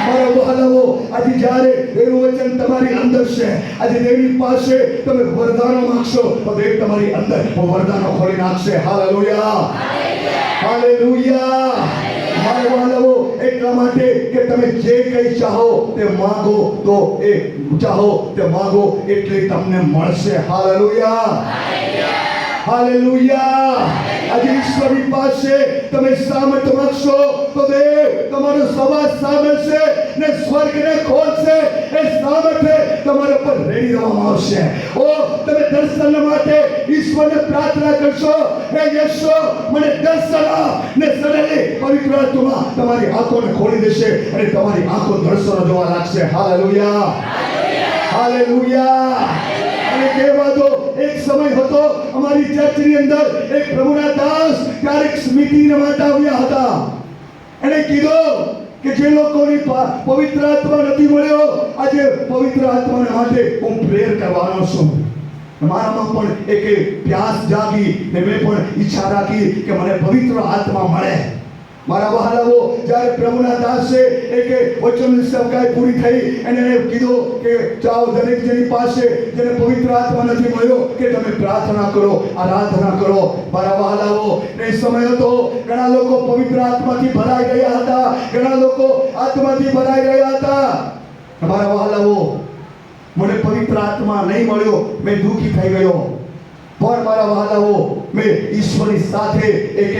મારા વહાલાઓ, આજે જ્યારે દેવનું વચન તમારી અંદર છે, આજે દેવની પાસે તમે વરદાનો માંગશો, તો દેવ તમારી અંદર વરદાનો ખોલી નાખશે. Hallelujah, hallelujah. મારા વહાલાઓ, એટલા માટે કે તમે જે કંઈ ચાહો તે માંગો, તો એ ચાહો તે માંગો એટલે તમને મળશે. Hallelujah, hallelujah. આજે ઈશ્વરની પાસે તમે સામર્થ્ય માંગશો, તો દેવ તમારો સવાજ સાંભળશે ને સ્વર્ગને ખોલશે. એ સામર્થ્ય તમારા પર રેડી દેવામાં આવશે. તમે દર્શન માટે ઈશ્વરને પ્રાર્થના કરશો, હે યશો, મને દર્શન આપ, ને સડનલી પવિત્ર આત્મા તમારી આંખોને ખોલી દેશે અને તમારી આંખો દર્શનો જોવા લાગશે. Hallelujah, hallelujah. અને કહેવા દો, એક સમય હતો અમારી ચર્ચની અંદર એક પ્રભુના દાસ ક્યારેક સ્મિતિને માટે આવ્યા હતા. એને કીધું કે જે લોકોની પવિત્ર આત્મા નથી મળ્યો, આજે પવિત્ર આત્માને માટે હું પ્રેયર કરવાનો છું. મારામાં પણ એક પ્યાસ જાગી ને મેં પણ ઈચ્છા રાખી કે મને પવિત્ર આત્મા મળે. મારા વહાલાઓ, જ્યારે પ્રભુના દાસે એક વચનની સેવકાઈ પૂરી થઈ અને એને કીધું કે જાઓ દરેક જેની પાસે જેને પવિત્ર આત્મા નથી મળ્યો કે તમે પ્રાર્થના કરો, આરાધના કરો. મારા વહાલાઓ, એ સમય હતો ઘણા લોકો પવિત્ર આત્માથી ભરાઈ ગયા હતા, ઘણા લોકો આત્માથી ભરાઈ ગયા હતા. મારા વહાલાઓ, મને પવિત્ર આત્મા નહીં મળ્યો, મેં દુઃખી થઈ ગયો. પણ મારા વહાલાઓ, મેં ઈશ્વરની સાથે એક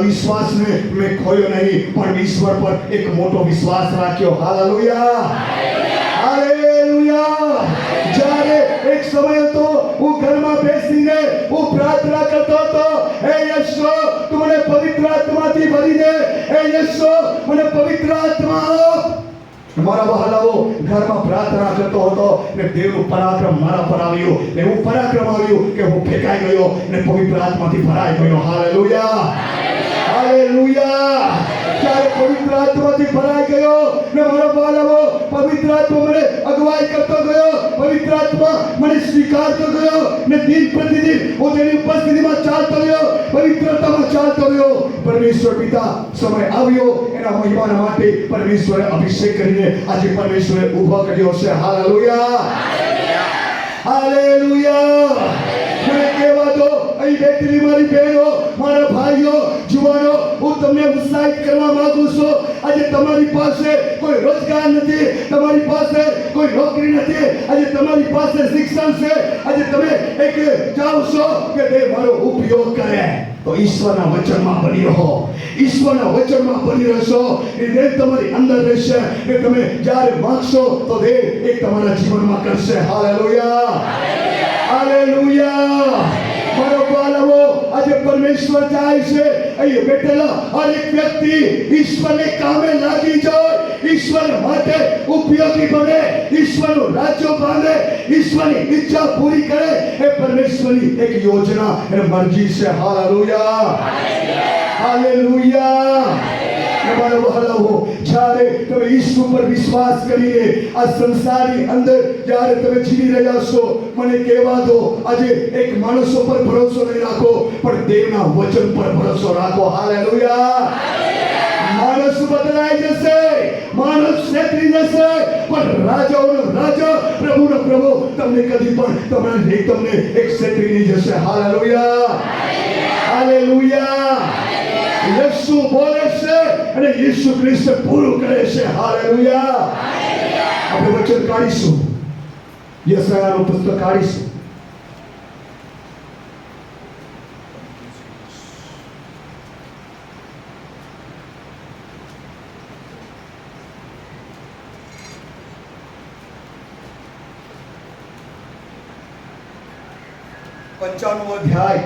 વિશ્વાસને મેં ખોયો નહીં, પણ ઈશ્વર પર એક મોટો વિશ્વાસ રાખ્યો. Hallelujah, hallelujah. જ્યારે એક સમય હતો હું ઘરમાં બેસીને હું પ્રાર્થના કરતો હતો, હે યશો તું મને પવિત્ર આત્માથી ભરી દે, હે યશો મને પવિત્ર આત્મા આપ. મારા વહાલાઓ, ઘરમાં પ્રાર્થના કરતો હતો ને દેવનું પરાક્રમ મારા પર આવ્યું, એવું પરાક્રમ આવ્યું કે હું ફેંકાઈ ગયો ને પવિત્ર આત્માથી ભરાઈ ગયો. Hallelujah, hallelujah. જ્યારે પવિત્ર આત્માથી ભરાઈ ગયો ને મારા વહાલાઓ, પવિત્ર આત્મા મને અગવાઈ કરતો ગયો, પવિત્ર આત્મા મને સ્વીકારતો ગયો ને દિન પ્રતિદિન હું તેની ઉપસ્થિતિમાં ચાલતો ગયો, પવિત્રતામાં ચાલતો ગયો. પરમેશ્વર પિતા સમય આવ્યો એના મહિમાના માટે પરમેશ્વરે અભિષેક કરીને આજે પરમેશ્વરે ઊભો કર્યો છે. Hallelujah, hallelujah. મને કહેવા દો, અહીં બેઠેલી મારી બહેનો, મારા ભાઈઓ, જુવાનો, હું તમને ઉત્સાહિત કરવા માંગુ છું. આજે તમારી પાસે કોઈ રોજગાર નથી, તમારી પાસે કોઈ નોકરી નથી, આજે તમારી પાસે શિક્ષણ છે, આજે તમે એક જાઓ છો કે તે મારો ઉપયોગ કરે, તો ઈશ્વરના વચનમાં બની રહો, ઈશ્વરના વચનમાં બની રહેશો, એ દેવ તમારી અંદર રહેશે કે તમે જ્યારે માંગશો તો દેવ એક તમારા જીવનમાં કરશે. Hallelujah, hallelujah. મારો બાળકો, આજે પરમેશ્વર જાય છે, અહીં બેઠેલા હરેક વ્યક્તિ ઈશ્વરને કામે લાગી જાય, ઈશ્વર માટે ઉપયોગી બને, ઈશ્વરનું રાજ્ય બાંધે, ઈશ્વરની ઈચ્છા પૂરી કરે, એ પરમેશ્વરની એક યોજના અને મરજી છે. Hallelujah, hallelujah. મારો વહાલાઓ, જ્યારે તમે ઈશ્વર પર વિશ્વાસ કરીને આ સંસારની અંદર જ્યારે તમે જીવી રહ્યા છો, મને કહેવા દો, આજે એક માણસો પર ભરોસો નહીં રાખો, પણ દેવના વચન પર ભરોસો રાખો. હાલેલુયા. માણસ બદલાઈ જશે, માણસ છેતરી જશે, પણ રાજાઓનો રાજા, પ્રભુનો પ્રભુ તમને કદી પણ તમને એક છેતરી નહીં જશે. Hallelujah, hallelujah. યેસુ બોલે છે અને યેસુ ખ્રિસ્ત પૂરું કરે છે. હાલેલુયા. આપણે વચન કાઢીશું, યશાયાનું પુસ્તક કાઢીશું. પંચાણું અધ્યાય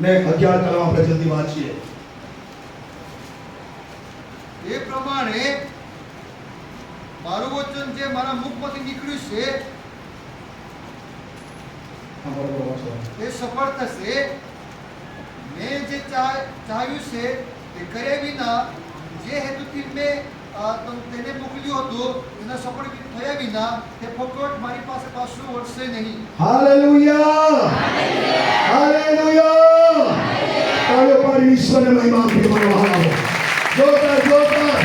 ને 11 કલમ આપણે જલ્દી વાંચીએ. એ પ્રમાણે મારું વચન જે મારા મુખમાંથી નીકળ્યું છે તે સફળ થશે. મેં જે ચાહ્યું છે તે કર્યા વિના, જે હેતુથી મેં તેને મોકલ્યું હતું તેના સફળ થયા વિના તે ફોકટ મારી પાસે પાછું વળશે નહીં. Hallelujah, hallelujah. તાળીઓ પાડી ઈશ્વરને મહિમા આપીએ. મારો વહાલાઓ, જોરદાર જોરદાર.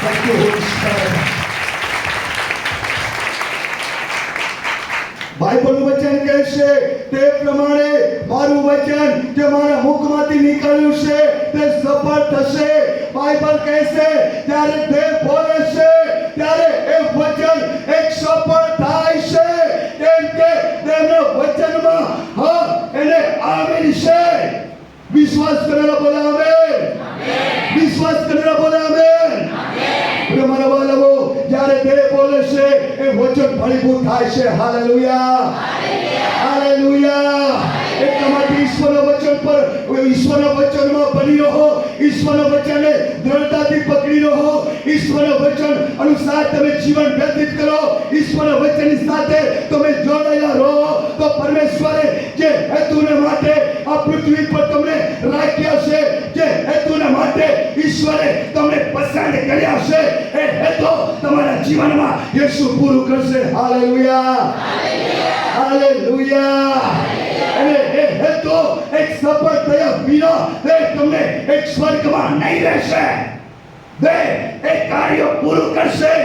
Thank you, Holy Spirit. બાઇબલનું વચન કહે છે તે પ્રમાણે મારું વચન જે મારા મુખમાંથી નીકળ્યું છે તે સફળ થશે. બાઇબલ કહે છે ત્યારે દેવ બોલે છે ત્યારે એ વચન એક સફળ થાય છે, કેમ કે દેવના વચનમાં હા એને આમીન છે. વિશ્વાસ કરેલા બોલે આમેન, વિશ્વાસ કરેલા બોલે આમેન. મારા બાળકો, જ્યારે દેવ બોલે છે એ વચન ફળીભૂત થાય છે. Hallelujah, hallelujah. એટલા માટે ઈશ્વરના વચન પર, ઈશ્વરના વચનમાં બની રહો, ઈશ્વરના વચનને દ્રઢતાથી પકડી રહો, ઈશ્વરના વચન અનુસાર તમે જીવન વ્યતીત કરો, ઈશ્વરના વચનની સાથે તમે જોડાયેલા રહો, તો પરમેશ્વરે જે હેતુને માટે આ પૃથ્વી પર તમને રાખ્યા છે, જે હેતુને માટે ઈશ્વરે તમને પસંદ કર્યા છે, એ હેતુ તમારા જીવનમાં યેસુ પૂરું કરશે. Hallelujah, hallelujah. અને એ હેતુ પરંતુ એક સફળ થયા વિના તમને એક સ્વર્ગમાં નહીં રહેશે. એ કાર્ય પૂરું કરશે.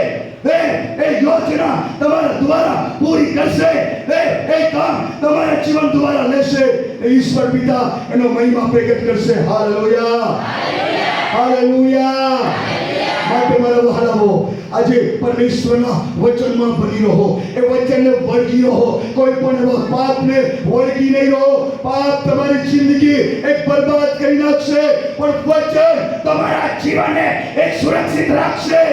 એ યોજના તમારા દ્વારા પૂરી કરશે. એ કામ તમારા જીવન દ્વારા લેશે. ઈશ્વર પિતા એનો મહિમા પ્રગટ કરશે. Hallelujah, hallelujah. માટે મારા વહાલાઓ, આજે પરમેશ્વરના વચનમાં બની રહો. એ વચનને વળગી રહો. કોઈ પણ એવા પાપને વળગી નહીં રહો. પાપ તમારી જિંદગી એક બરબાદ કરી નાખશે, પણ વચન તમારા જીવનને એક સુરક્ષિત રાખશે.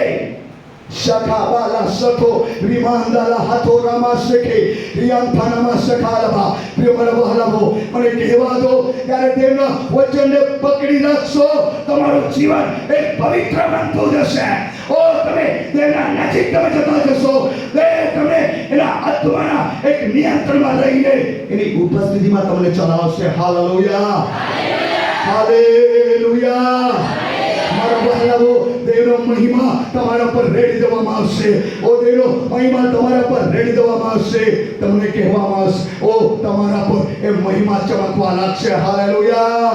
શખાબાલા સખો વિમાનદાલા હાથો રામા શખે રિયાંથાનામાં શખાલબા. પ્રિય મારા વહાલાઓ, મને કહેવા દો, ત્યારે તેમના વચનને પકડી રાખશો, તમારું જીવન એક પવિત્ર બનતું જશે. તમે તેમના નજીક તમે જતા જશો. તમે એના આત્માના એક નિયંત્રણમાં રહીને એની ઉપસ્થિતિમાં તમને ચલાવશે. Hallelujah, hallelujah. મારા વહાલાઓ, દેવનો મહિમા તમારા પર રેડી દેવામાં આવશે. દેવનો મહિમા તમારા પર રેડી દેવામાં આવશે. તમને કહેવામાં આવશે, તમારા પર એ મહિમા ચમકવા લાગશે. હાલેલુયા.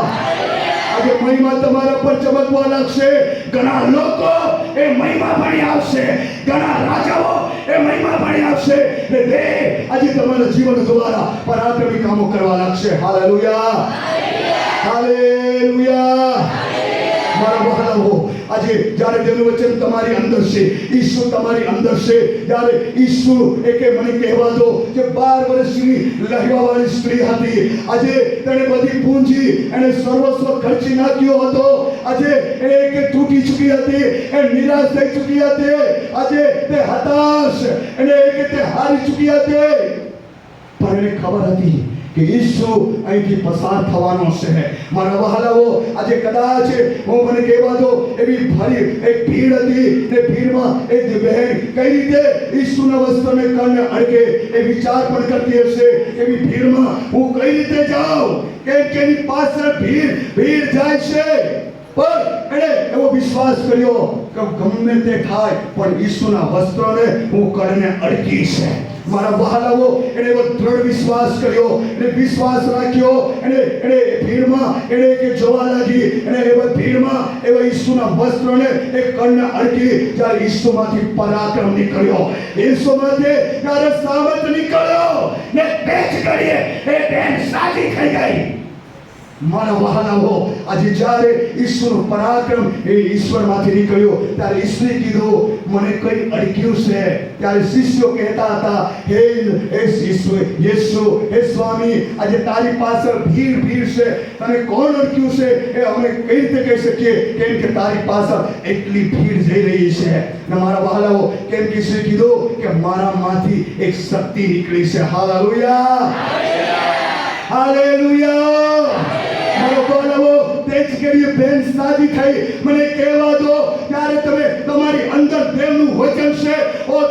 આજે મહિમા તમારા પર ચમકવા લાગશે. ઘણા લોકો એ મહિમા ભણી આવશે. ઘણા રાજાઓ એ મહિમા ભણી આવશે. આજે તમારા જીવન દ્વારા પરાક્રમી કામો કરવા લાગશે. Hallelujah, hallelujah. મારા વહાલાઓ, આજે જ્યારે તેનું વચન તમારી અંદર છે, ઈસુ તમારી અંદર છે, જ્યારે ઈસુ એકે મને કહેવા દો કે 12 વર્ષની લહેવાવાળી સ્ત્રી હતી. આજે તેણે બધી પૂંજી એને સર્વસ્વ ખર્ચી નાખ્યો હતો. આજે એ તૂટી ચૂકી હતી, એ નિરાશ થઈ ચૂકી હતી. આજે તે હતાશ, એને તે હારી ચૂકી હતી. પણ એને ખબર હતી કે ઈસુ અહીંથી પસાર થવાનો છે. મારા વહાલાઓ, આજે કદાચ હું મને કહેવા દો, એવી ભારી એક ભીડ હતી. તે ભીડમાં એક બહેન કઈ રીતે ઈસુના વસ્ત્રને કારણે અડકે એ વિચાર પણ કરતી હશે. એવી ભીડમાં હું કઈ રીતે જાઉં, કેમ કે એની પાછળ ભીડ જાય છે. પણ એણે એવો વિશ્વાસ કર્યો કે ગમે તે થાય પણ ઈસુના વસ્ત્રને હું કડને અડકી છે. મારા વહાલાઓ, એણે એવો દ્રઢ વિશ્વાસ કર્યો, એને વિશ્વાસ રાખ્યો. એને ભીડમાં એને કે જોવા લાગી. એને એવા ભીડમાં એવા ઈસુના વસ્ત્રને એક કડને અડકી. જ્યારે ઈસુમાંથી પરાક્રમ નીકળ્યો, ઈસુમાંથી જ્યારે સામર્થ નીકળ્યો ને પેચ કરીએ એ બેન સાજી થઈ ગઈ. મારા વહાલાઓ, આજે જ્યારે ઈશ્વરનું પરાક્રમ એ ઈશ્વરમાંથી નીકળ્યો, ત્યારે ઈશ્વરે કીધું, મને કઈ અડક્યું છે. ત્યારે શિષ્યો કહેતા હતા, હે યેસુ, હે સ્વામી, આજે તારી પાછળ ભીડ છે, તને કોણ અડક્યું છે એ અમે કઈ રીતે કહી શકીએ, કેમ કે તારી પાછળ એટલી ભીડ જઈ રહી છે. ને મારા વહાલાઓ, કેમ કે ઈશ્વરે કીધું કે મારામાંથી એક શક્તિ નીકળી છે. Hallelujah, hallelujah. મારા વહાલાઓ, તે જ કરીએ બેન સાજી થઈ. મને કહેવા દો, ત્યારે તમે તમારી અંદર દેવનું વચન છે,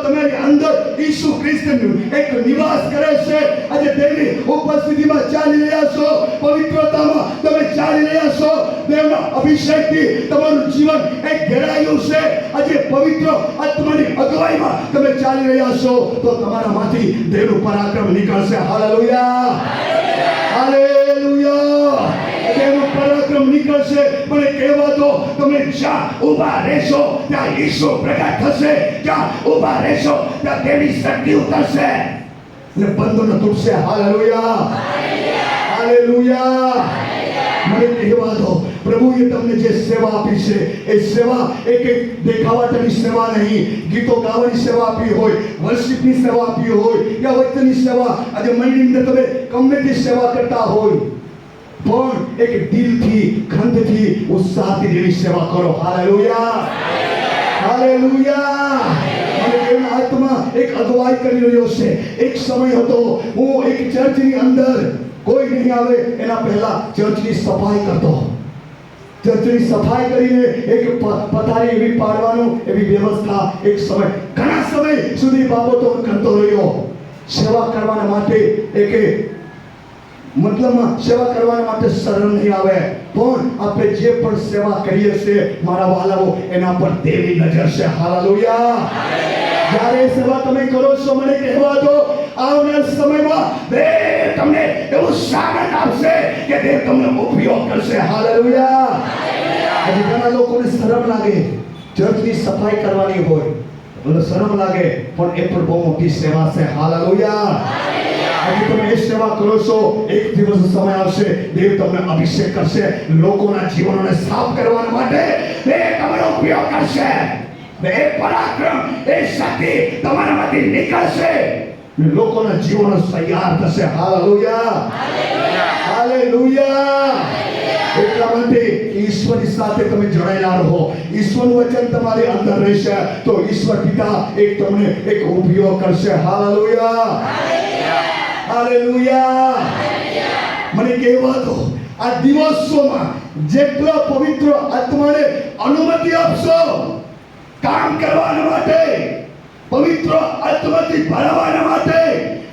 તમારી અંદર ઈસુ ખ્રિસ્તનું એક નિવાસ કરે છે. આજે દેવની ઉપસ્થિતિમાં ચાલી રહ્યા છો, પવિત્રતામાં તમે ચાલી રહ્યા છો. દેવના અભિષેકથી તમારું જીવન એક ઘેરાયેલું છે. આજે પવિત્ર આત્માની અગવાઈમાં તમે ચાલી રહ્યા છો, તો તમારામાંથી દેવનું પરાક્રમ નીકળશે. Hallelujah, hallelujah. દેવનું પરાક્રમ નીકળશે. મને કહેવા દો, તમે જ્યાં ઊભા રહેશો ત્યાં ઈશ્વર પ્રગટ થશે. જ્યાં ઊભા રહેશો ત્યાં દેવી શક્તિ ઉતરશે અને બંધનો તૂટશે. Hallelujah, hallelujah. મને કહેવા દો, પ્રભુએ તમને જે સેવા આપી છે, એ સેવા એક દેખાવાટાની સેવા નહીં, ગીતો ગાવાની સેવા આપી હોય, વર્શિપની સેવા આપી હોય, યા વચનની સેવા. આજે મંડળીની અંદર તમે ગમે તે સેવા કરતા હોય, પણ એક દિલથી, ખંતથી, ઉત્સાહથી એની સેવા કરો. Hallelujah, hallelujah. મને દેવના આત્મા એક અગવાઈ કરી રહ્યો છે. એક સમય હતો, હું એક ચર્ચની અંદર કોઈ નહીં આવે એના પહેલા ચર્ચની સફાઈ કરતો. ચર્ચની સફાઈ કરીને એક પથારી એવી પાડવાનું, એવી વ્યવસ્થા એક સમય, ઘણા સમય સુધી બાબતો કરતો રહ્યો. સેવા કરવાના માટે મતલબમાં સેવા કરવા માટે સરળ નહીં આવે, પણ આપણે જે પણ સેવા કરીએ છીએ મારા વહાલાઓ, એના પર દેવી નજર છે. હાલેલુયા. જ્યારે સેવા તમે કરો છો, મને કહેવા દો, આવનાર સમયમાં દેવ તમને એવું સામર્થ્ય આપશે કે દેવ તમને ઉપયોગ કરશે. હાલેલુયા. આજે ઘણા લોકોને શરમ લાગે, ચર્ચની સફાઈ કરવાની હોય, મને શરમ લાગે, પણ એ પણ બહુ મોટી સેવા છે. હાલેલુયા. આજે તમે એ સેવા કરો છો, એક દિવસ સમય આવશે, દેવ તમને અભિષેક કરશે, લોકોના જીવનોને સાફ કરવા માટે દેવ તમારો ઉપયોગ કરશે. એ પરાક્રમ, એ શક્તિ તમારામાંથી નીકળશે ને લોકોના જીવનો તૈયાર થશે. હાલેલુયા. હાલેલુયા. એટલા માટે ઈશ્વરની સાથે તમે જોડાયેલા રહો, ઈશ્વરનું વચન તમારી અંદર રહેશે તો ઈશ્વર પિતા એક તમને એક ઉપયોગ કરશે. હાલેલુયા. હાલેલુયા. મને કહેવા દો, આ દિવસોમાં જેટલા પવિત્ર આત્માને અનુમતિ આપશો કામ કરવા માટે, પવિત્ર આત્માથી ભરાવા માટે,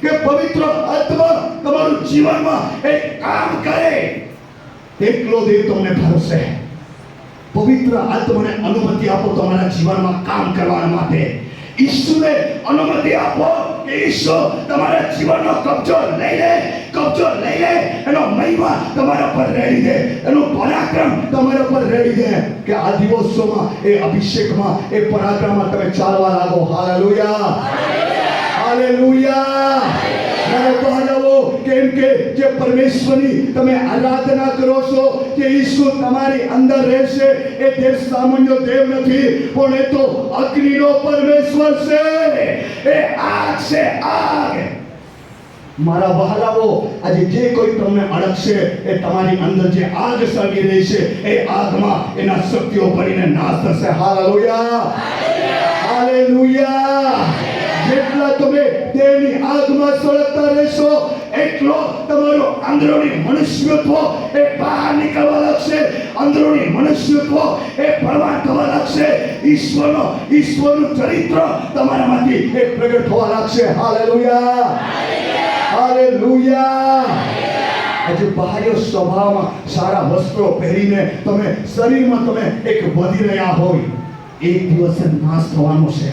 કે પવિત્ર આત્મા તમારું જીવનમાં એક કામ કરે, એટલો દેવ તમને ભરશે. પવિત્ર આત્માને અનુમતિ આપો તમારા જીવનમાં કામ કરવા માટે. ઈશ્વરને અનુમતિ આપો કે ઈશ્વર તમારા જીવનનો કબજો લઈ લે, કબજો લઈ લે, એનો મહિમા તમારા પર રેડી દે, એનો પરાક્રમ તમારા પર રેડી દે, કે આ દિવસોમાં એ અભિષેકમાં એ પરાક્રમમાં તમે ચાલવા લાગો. હાલેલુયા. હાલેલુયા. કેમ કે જે પરમેશ્વરની તમે આરાધના કરો છો, કે ઈશ્વર તમારી અંદર રહેશે, એ દેવ સામાન્ય દેવ નથી, પણ એ તો અગ્નિનો પરમેશ્વર છે, એ આગ છે, આગ. મારા વહાલાઓ, આજે જે કોઈ તમને અડકશે, એ તમારી અંદર જે આગ સળગી રહી છે, એ આગમાં એના શક્તિઓ ભરીને નાશ થશે. હાલેલુયા. હાલેલુયા. જેટલા તમે દેવની આગમાં સળગતા રહેશો, એટલો તમારો અંદરોની મનુષ્યત્વ એ બહાર નીકળવા લાગશે, અંદરોની મનુષ્યત્વ એ પ્રવાહ થવા લાગશે, ઈશ્વરનું ચરિત્ર તમારામાંથી એ પ્રગટ થવા લાગશે. હાલેલુયા. હાલેલુયા. આજે બાહ્ય સ્વભાવમાં સારા વસ્ત્રો પહેરીને તમે શરીરમાં તમે એક વધી રહ્યા હોય, એક દિવસ નાશ થવાનો છે.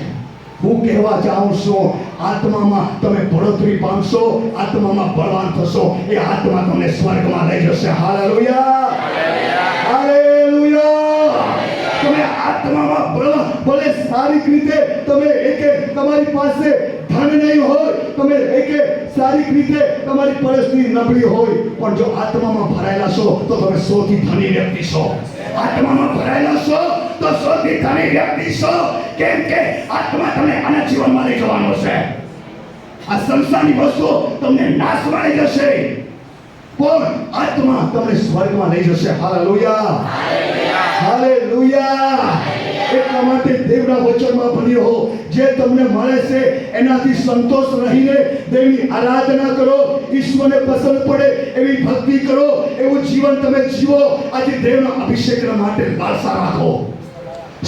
હું કહેવા જાઉં છું, આત્મામાં તમે બળતરી પામશો, આત્મામાં બળવાન થશો, એ આત્મા તમને સ્વર્ગમાં લઈ જશે. હાલેલુયા. હાલેલુયા. તમે આત્મામાં ભલે સારી રીતે તમે તમારી પાસે ધન નહીં હોય, તમે સારી રીતે તમારી પરિસ્થિતિ નબળી હોય, પણ જો આત્મામાં ભરાયેલા છો તો તમે સૌથી ધની વ્યક્તિ છો. આત્મામાં ભરાયેલા છો તો સૌથી ધની વ્યક્તિ છો. કેમ કે આત્મા તમને આના જીવનમાં લઈ જવાનો છે. આ સંસારની વસ્તુઓ તમને નાશમાં લઈ જશે, પણ આત્મા તમને સ્વર્ગમાં લઈ જશે. હાલેલુયા. હાલેલુયા. એટલા માટે દેવના વચનમાં ભણ્યો, જે તમને મળે છે એનાથી સંતોષ રહીને દેવની આરાધના કરો, ઈશ્વરને પસંદ પડે એવી ભક્તિ કરો, એવું જીવન તમે જીવો. આજે દેવના અભિષેકના માટે લાલસા રાખો,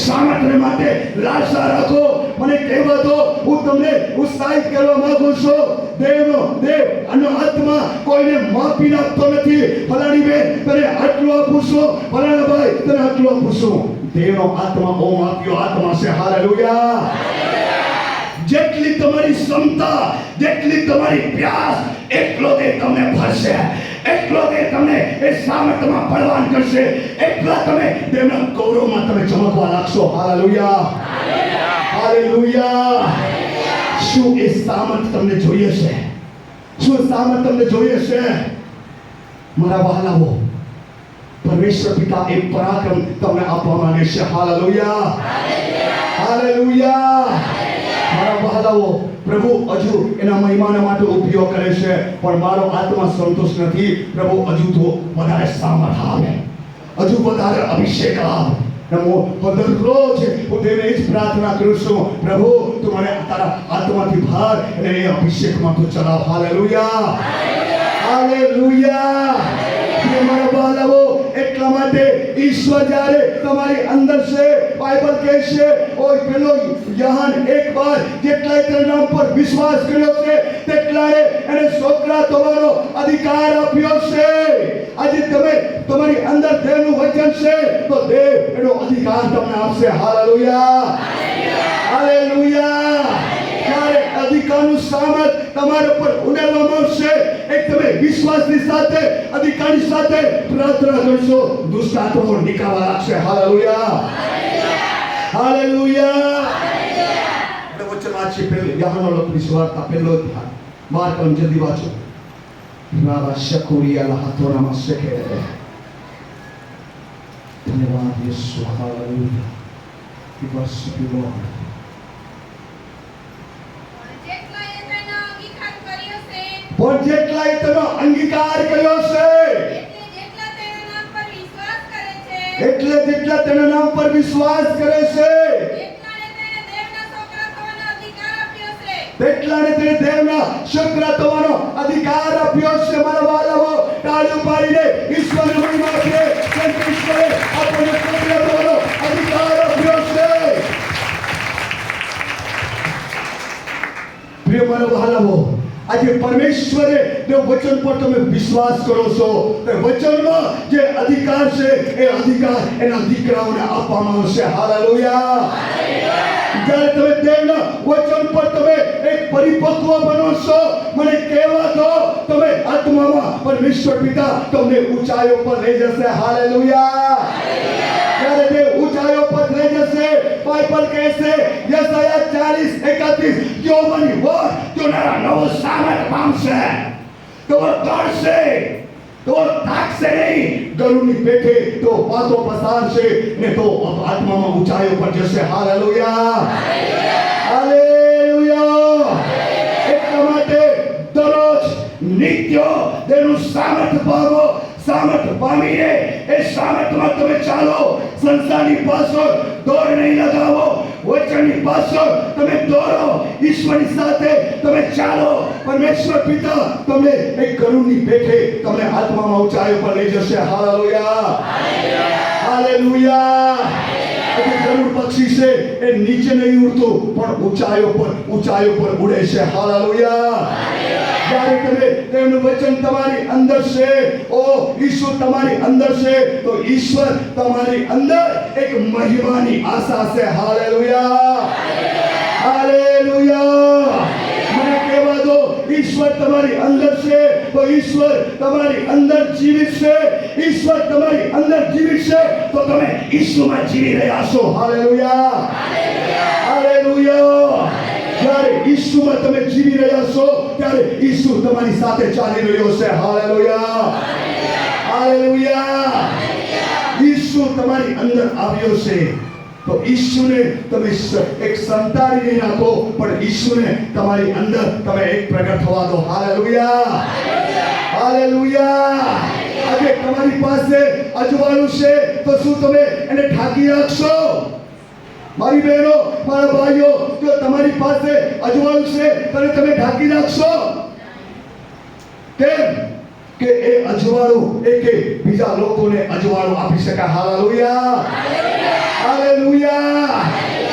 સામર્થ્ય માટે લાલસા રાખો. મને કહેવા દો, હું તમને ઉત્સાહિત કરવા માંગુ છું. દેવ અને આત્મા કોઈને માપી નાખતો નથી. ફલાણી બેન તને આટલું આપું છું, ફલાણા ભાઈ તને આટલું આપું છું. દેવનો આત્મા બહુ માપ્યો આત્મા છે. હાલેલુયા. જેટલી તમારી ક્ષમતા, જેટલી તમારી પ્યાસ, એટલો તે તમને ભરશે, એટલો તે તમને એ સામર્થ્યમાં બળવાન કરશે, એટલા તમે તેમના ગૌરવમાં તમે ચમકવા લાગશો. હાલેલુયા. હાલેલુયા. શું એ સામર્થ્ય તમને જોઈએ છે? શું સામર્થ્ય તમને જોઈએ છે? મારા વહાલાઓ, પરમેશ્વર પિતા એક પરાક્રમ તમને આપવા માંગે છે. હાલેલુયા. હાલેલુયા. મારા વહાલાઓ, પ્રભુ હજુ એના મહિમાના માટે ઉપયોગ કરે છે, પણ મારો આત્મા સંતોષ નથી. પ્રભુ હજુ તો વધારે સામર્થ્ય આવે, હજુ વધારે અભિષેક આપ. દરરોજ હું તેને જ પ્રાર્થના કરું છું, પ્રભુ તું મને તારા આત્માથી ભાર અને એ અભિષેકમાં તું ચલાવ. હાલેલુયા. હાલેલુયા. મારા વહાલાઓ, એટલા માટે ઈશ્વર જ્યારે તમારી અંદર છે, બાઇબલ કહે છે, ઓય પેલો યહાન એકવાર જેટલાએ તેના નામ પર વિશ્વાસ કર્યો છે તેટલાએ એને છોકરા થવાનો અધિકાર આપ્યો છે. આજે તમે તમારી અંદર દેવનું વચન છે તો દેવ એનો અધિકાર તમને આપશે. હાલેલુયા. હાલેલુયા. ત્યારે અધિકાર અધિકારનું સામર્થ તમારા પર ઉડાડવામાં આવશે. એક તમે વિશ્વાસની સાથે અધિકારની સાથે પ્રાર્થના કરશો, દુષ્ટ આત્માઓ નીકળવા લાગશે. Hallelujah, hallelujah. આપણે વચન વાંચીએ. પહેલું યહોના લખની સુવાર્તા, પહેલો અધ્યાય, 12 જલ્દી વાંચો. રાવા શકુરિયા લહાતોરામાં શેખે. ધન્યવાદ Yesu. Hallelujah. We worship you, Lord. પણ જેટલાએ તેનો અંગીકાર કર્યો છે, એટલે જેટલા તેના નામ પર વિશ્વાસ કરે છે, તેટલાને તેને દેવના છોકરા થવાનો અધિકાર આપ્યો છે. મારા વાલાઓ, તાળીઓ પાડીને ઈશ્વરને મહિમા આપીએ. કેમ કે ઈશ્વરે આપણને છોકરા થવાનો અધિકાર આપ્યો છે. પ્રિય મારા વાલાઓ, આજે પરમેશ્વરે જે વચન પર તમે વિશ્વાસ કરો છો, તે વચનમાં જે અધિકાર છે, એ અધિકાર એના દીકરાઓને આપવામાં આવશે. હાલેલુયા. જ્યારે તમે દેવના વચન પર તમે એક પરિપક્વ બનો છો, મને કહેવા દો, તમે આત્મામાં પરમેશ્વર પિતા તમને ઊંચાઈઓ પર લઈ જશે. હાલેલુયા. જ્યારે તે ઊંચાઈઓ પર લઈ જશે, બાઇબલ કહે છે યશાયા 40:31, જો મારી વાત જોનારા નવો સામર્થ પામશે, તો દોડશે, તો થાકશે નહીં, ગરુડની પેઠે તો પાતો પસારશે ને તો આત્મામાં ઊંચાઈઓ પર જશે. Hallelujah, hallelujah. એટલા માટે દરરોજ નિત્ય તેનું સામર્થ પામો. સામર્થ પામીને એ સામર્થમાં તમે ચાલો. સંસારની પાછળ દોડ નહીં લગાવો, વચનની પાછળ તમે દોડો, ઈશ્વરની સાથે તમે ચાલો. પરમેશ્વર પિતા તમને એક ગરુડની પેઠે તમને આત્મામાં ઊંચાઈઓ પર લઈ જશે. Hallelujah, hallelujah. ગરુડ પક્ષી છે એ નીચે નહીં ઉડતું, પણ ઊંચાઈઓ પર ઉડે છે. હાલેલુયા. જ્યારે તમે તેમનું વચન તમારી અંદર છે, ઓ ઈશ્વર તમારી અંદર છે, તો ઈશ્વર તમારી અંદર એક મહિમાની આશા છે. Hallelujah, hallelujah. મને કહેવા દો, ઈશ્વર તમારી અંદર છે, તો ઈશ્વર તમારી અંદર જીવિત છે. ઈશ્વર તમારી અંદર જીવિત છે, તો તમે ઈશ્વરમાં જીવી રહ્યા છો. Hallelujah, hallelujah. જ્યારે ઈશ્વરમાં તમે જીવી રહ્યા છો, ત્યારે ઈશ્વર તમારી સાથે ચાલી રહ્યો છે. Hallelujah, hallelujah. ઈશ્વર તમારી અંદર આવ્યો છે, તો ઈશ્વરને તમે એક સંતાડી નહીં નાખો, પણ ઈશ્વરને તમારી અંદર તમે એક પ્રગટ થવા દો. Hallelujah, hallelujah. આજે તમારી પાસે અજવાળું છે, તો શું તમે એને ઢાંકી રાખશો? મારી બહેનો, મારા ભાઈઓ, જો તમારી પાસે અજવાળું છે, તો તમે ઢાંકી રાખશો. કેમ કે એ અજવાળું એકે બીજા લોકોને અજવાળું આપી શકાય. Hallelujah, hallelujah.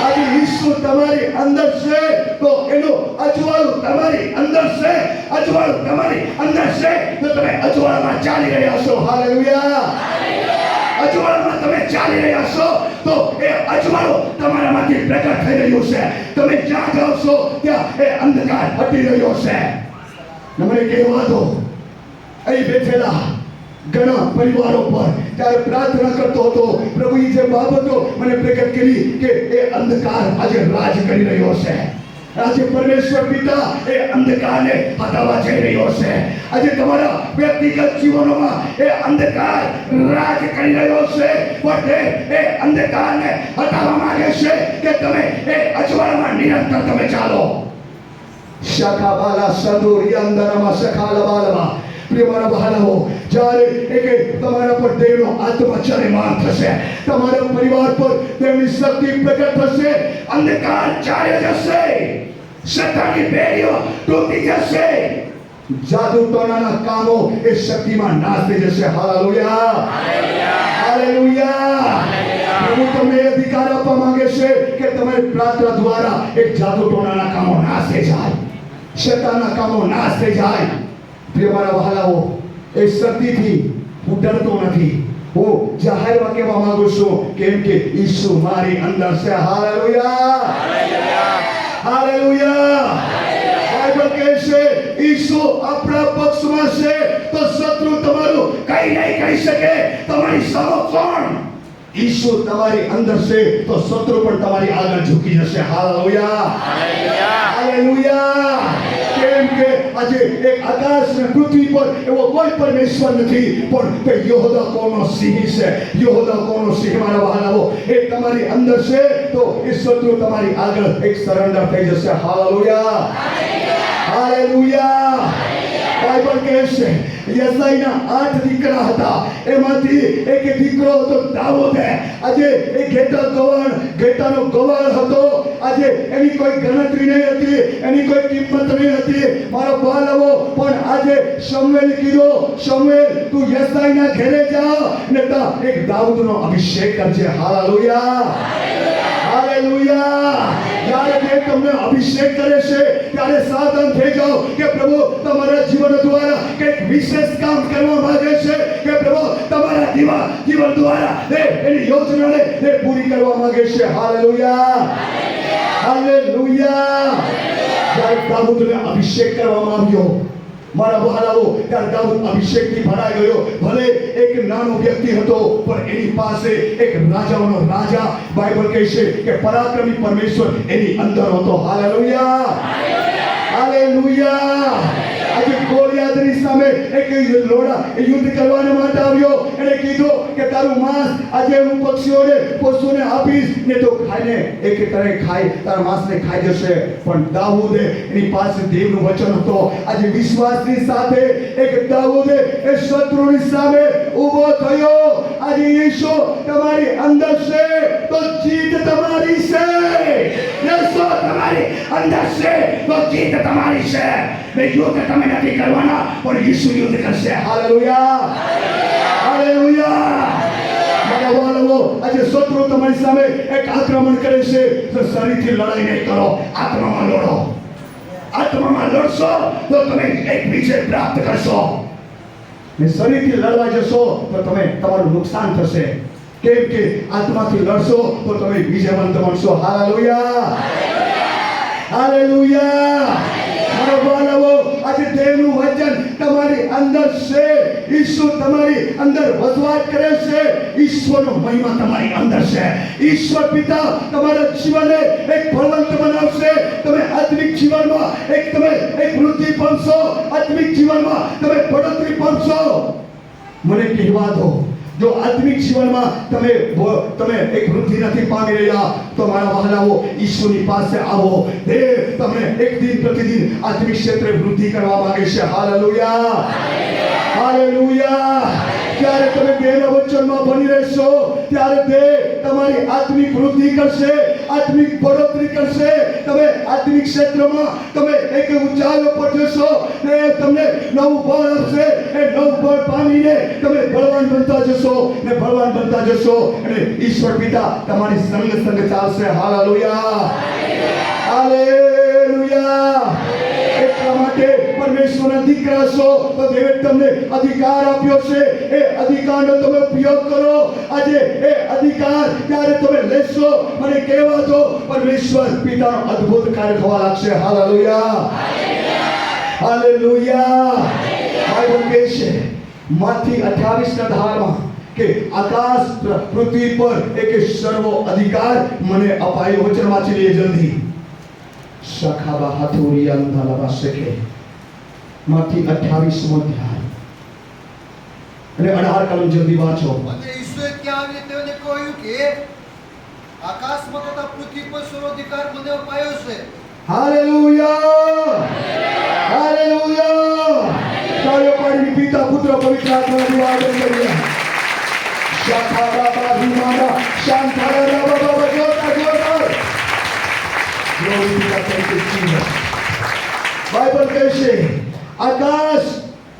આજે ઈશ્વર તમારી અંદર છે, તો એનો અજવાળું તમારી અંદર છે, અજવાળું તમારી અંદર છે, તો તમે અજવાળામાં ચાલી રહ્યા છો. હાલેલુયા, અજવાળામાં તમે ચાલી રહ્યા છો, તો એ અજવાળું તમારામાંથી પ્રગટ થઈ રહ્યું છે. તમે જ્યાં જાઓ છો ત્યાં એ અંધકાર હટી રહ્યો છે. મને કહેવા દો, અહીં બેઠેલા ઘણા પરિવારો પર જ્યારે પ્રાર્થના કરતો હતો, પ્રભુએ જે બાબતો મને પ્રગટ કરી કે એ અંધકાર આજે રાજ કરી રહ્યો છે. આજે પરમેશ્વર પિતા એ અંધકારને હટાવવા જઈ રહ્યો છે. આજે તમારા વ્યક્તિગત જીવનોમાં એ અંધકાર રાજ કરી રહ્યો છે, પણ એ અંધકારને હટાવવા માંગે છે કે તમે એ અજવાળામાં નિરંતર તમે ચાલો. શાખા બાલા સદુરી અંદરમાં સખાલા બાલવા. પ્રિય મારા બહાલાઓ, જ્યારે એકે તમારા પર દેવનો આત્મા ચરિમાન થશે, તમારા પરિવાર પર દેવની શક્તિ પ્રગટ થશે, અંધકાર ચાલ્યો જશે, શૈતાનની બેડીઓ તૂટી જશે, જાદુ ટોણાના કામો એ શક્તિમાં નાશ થઈ જશે. Hallelujah, hallelujah. પ્રભુ તમને અધિકાર આપવા માંગે છે કે તમારી પ્રાર્થના દ્વારા એક જાદુ ટોણાના કામો નાશ થઈ જાય, શૈતાનના કામો નાશ થઈ જાય. પ્રિય મારા વહાલાઓ, એ શક્તિથી હું ડરતો નથી. હું જાહેરમાં કહેવા માંગુ છું, કેમ કે ઈસુ મારી અંદર છે. હાલેલુયા, હાલેલુયા, છે ઈસુ આપણા પક્ષમાં છે તો શત્રુ તમારું કઈ નહીં કહી શકે. તમારી સામે કોણ? ઈસુ તમારી અંદર છે તો શત્રુ પણ તમારી આગળ ઝૂકી જશે. Hallelujah, hallelujah. કેમ કે આજે એક આકાશ અને પૃથ્વી પર એવો કોઈ પરમેશ્વર નથી, પણ તે યહોદા કોનો સિંહ છે. યહોદા કોનો સિંહ મારા વહાલાઓ એ તમારી અંદર છે તો એ શત્રુ તમારી આગળ એક સરેન્ડર થઈ જશે. Hallelujah, hallelujah. બાઇબલ કહે છે યસાઈના 8 દીકરા હતા, એમાંથી એક દીકરો હતો દાઉદ. આજે એ ઘેટાનો ગવાળ હતો. આજે એની કોઈ ગણતરી નહીં હતી, એની કોઈ કિંમત નહીં હતી મારો બાળકો. પણ આજે શમૂએલે કીધું, શમૂએલ તું યસાઈના ઘરે જા ને તા એક દાઉદનો અભિષેક કરજે. Hallelujah, hallelujah. જ્યારે તે તમને અભિષેક કરે છે ત્યારે સાવધાન થઈ જાઓ કે પ્રભુ તમારા જીવન દ્વારા કંઈક વિશેષ કામ કરવા માંગે છે, કે પ્રભુ તમારા જીવન દ્વારા એની યોજનાને પૂરી કરવા માંગે છે. Hallelujah, hallelujah. જ્યારે દાઉદને અભિષેક કરવામાં આવ્યો મારા વહાલાઓ, ત્યારે દાઉદ અભિષેકથી ભરાઈ ગયો. ભલે એક નાનો વ્યક્તિ હતો પણ એની પાસે એક રાજાઓનો રાજા બાઇબલ કહે છે કે પરાક્રમી પરમેશ્વર એની અંદર હતો. Hallelujah, hallelujah. આજે ગોલિયાદની સામે એક લોડા યુદ્ધ કરવા માટે આવ્યો. એને કીધું કે તારું માંસ આજે હું પક્ષીઓને પશુઓને આપીશ ને તો ખાઈને એક કરે ખાઈ તારા માંસને ખાઈ જશે. પણ દાઉદે એની પાસે દેવનું વચન હતો. આજે વિશ્વાસની સાથે એક દાઉદે એ શત્રુની સામે ઊભો થયો. આજે ઈસુ તમારી અંદર છે તો જીત તમારી છે. ઈસુ તમારી અંદર છે તો જીત તમારી છે. યુદ્ધ તમે નથી કરવાના પણ ઈસુ યુદ્ધ કરશે. Hallelujah, hallelujah. મારા વાળો, આજે શત્રુ તમારી સામે એક આક્રમણ કરે છે તો શરીરથી લડાઈ નહીં કરો, આત્મામાં લડો. આત્મામાં લડશો તો તમે એક વિજય પ્રાપ્ત કરશો. ને શરીરથી લડવા જશો તો તમારું નુકસાન થશે. કેમ કે આત્માથી લડશો તો તમે વિજયવંત બનશો. Hallelujah, hallelujah. મારો બાળકો, આજે દેવનું વચન તમારી અંદર છે. ઈસુ તમારી અંદર વસવાટ કરે છે. ઈશ્વરનો મહિમા તમારી અંદર છે. ઈશ્વર પિતા તમારા જીવનને એક ફળવંત બનાવશે. તમે આત્મિક જીવનમાં તમે એક વૃદ્ધિ પામશો. આત્મિક જીવનમાં તમે બઢોતરી પામશો. મને કહેવા દો, જો આત્મિક જીવનમાં તમે એક વૃદ્ધિ નથી પામી રહ્યા તો મારા વહાલાઓ ઈશ્વરની પાસે આવો. દેવ તમને એક દિન પ્રતિદિન આત્મિક ક્ષેત્રે વૃદ્ધિ કરવા માંગે છે. Hallelujah, hallelujah. જ્યારે તમે દેવના વચનમાં બની રહેશો ત્યારે દેવ તમારી આત્મિક વૃદ્ધિ કરશે, આત્મિક બઢોતરી કરશે. તમે આત્મિક ક્ષેત્રમાં તમે એક ઊંચાઈઓ પર જશો ને તમને નવું બળ આપશે. એ નવું બળ પામીને તમે બળવાન બનતા જશો ને બળવાન બનતા જશો અને ઈશ્વર પિતા તમારી સંગ ચાલશે. Hallelujah, hallelujah. એટલા માટે પરમેશ્વરના દીકરા છો તો દેવે તમને અધિકાર આપ્યો છે. એ અધિકારનો તમે ઉપયોગ કરો. આજે એ અધિકાર જ્યારે તમે લેશો મને કહેવા દો પરમેશ્વર પિતાનો અદ્ભુત કાર્ય થવા લાગશે. Hallelujah, hallelujah. બાઇબલ કહે છે માથી 28 ના ધારમાં કે આકાશ પૃથ્વી પર એક સર્વ અધિકાર મને અપાયો. વચન વાંચી લઈએ જલ્દી. શાખાબા હાથોરિયા અંધાલાબા શેખે માથી 28મો અધ્યાય અને 18 કલમ જલ્દી વાંચો. અને ઈસુએ ત્યાં આવીને તેઓને કહ્યું કે આકાશમાં તથા પૃથ્વી પર સર્વાધિકાર મને અપાયો છે. Hallelujah, hallelujah. તાળીઓ પાડીને પિતા પુત્ર પવિત્ર આત્માનું આદર કરીએ. શાખાબા ધીમાના શાંતારા બાબા જોતા જોતા. Glory be to God. Thank you, Jesus. Bible કહે છે આકાશ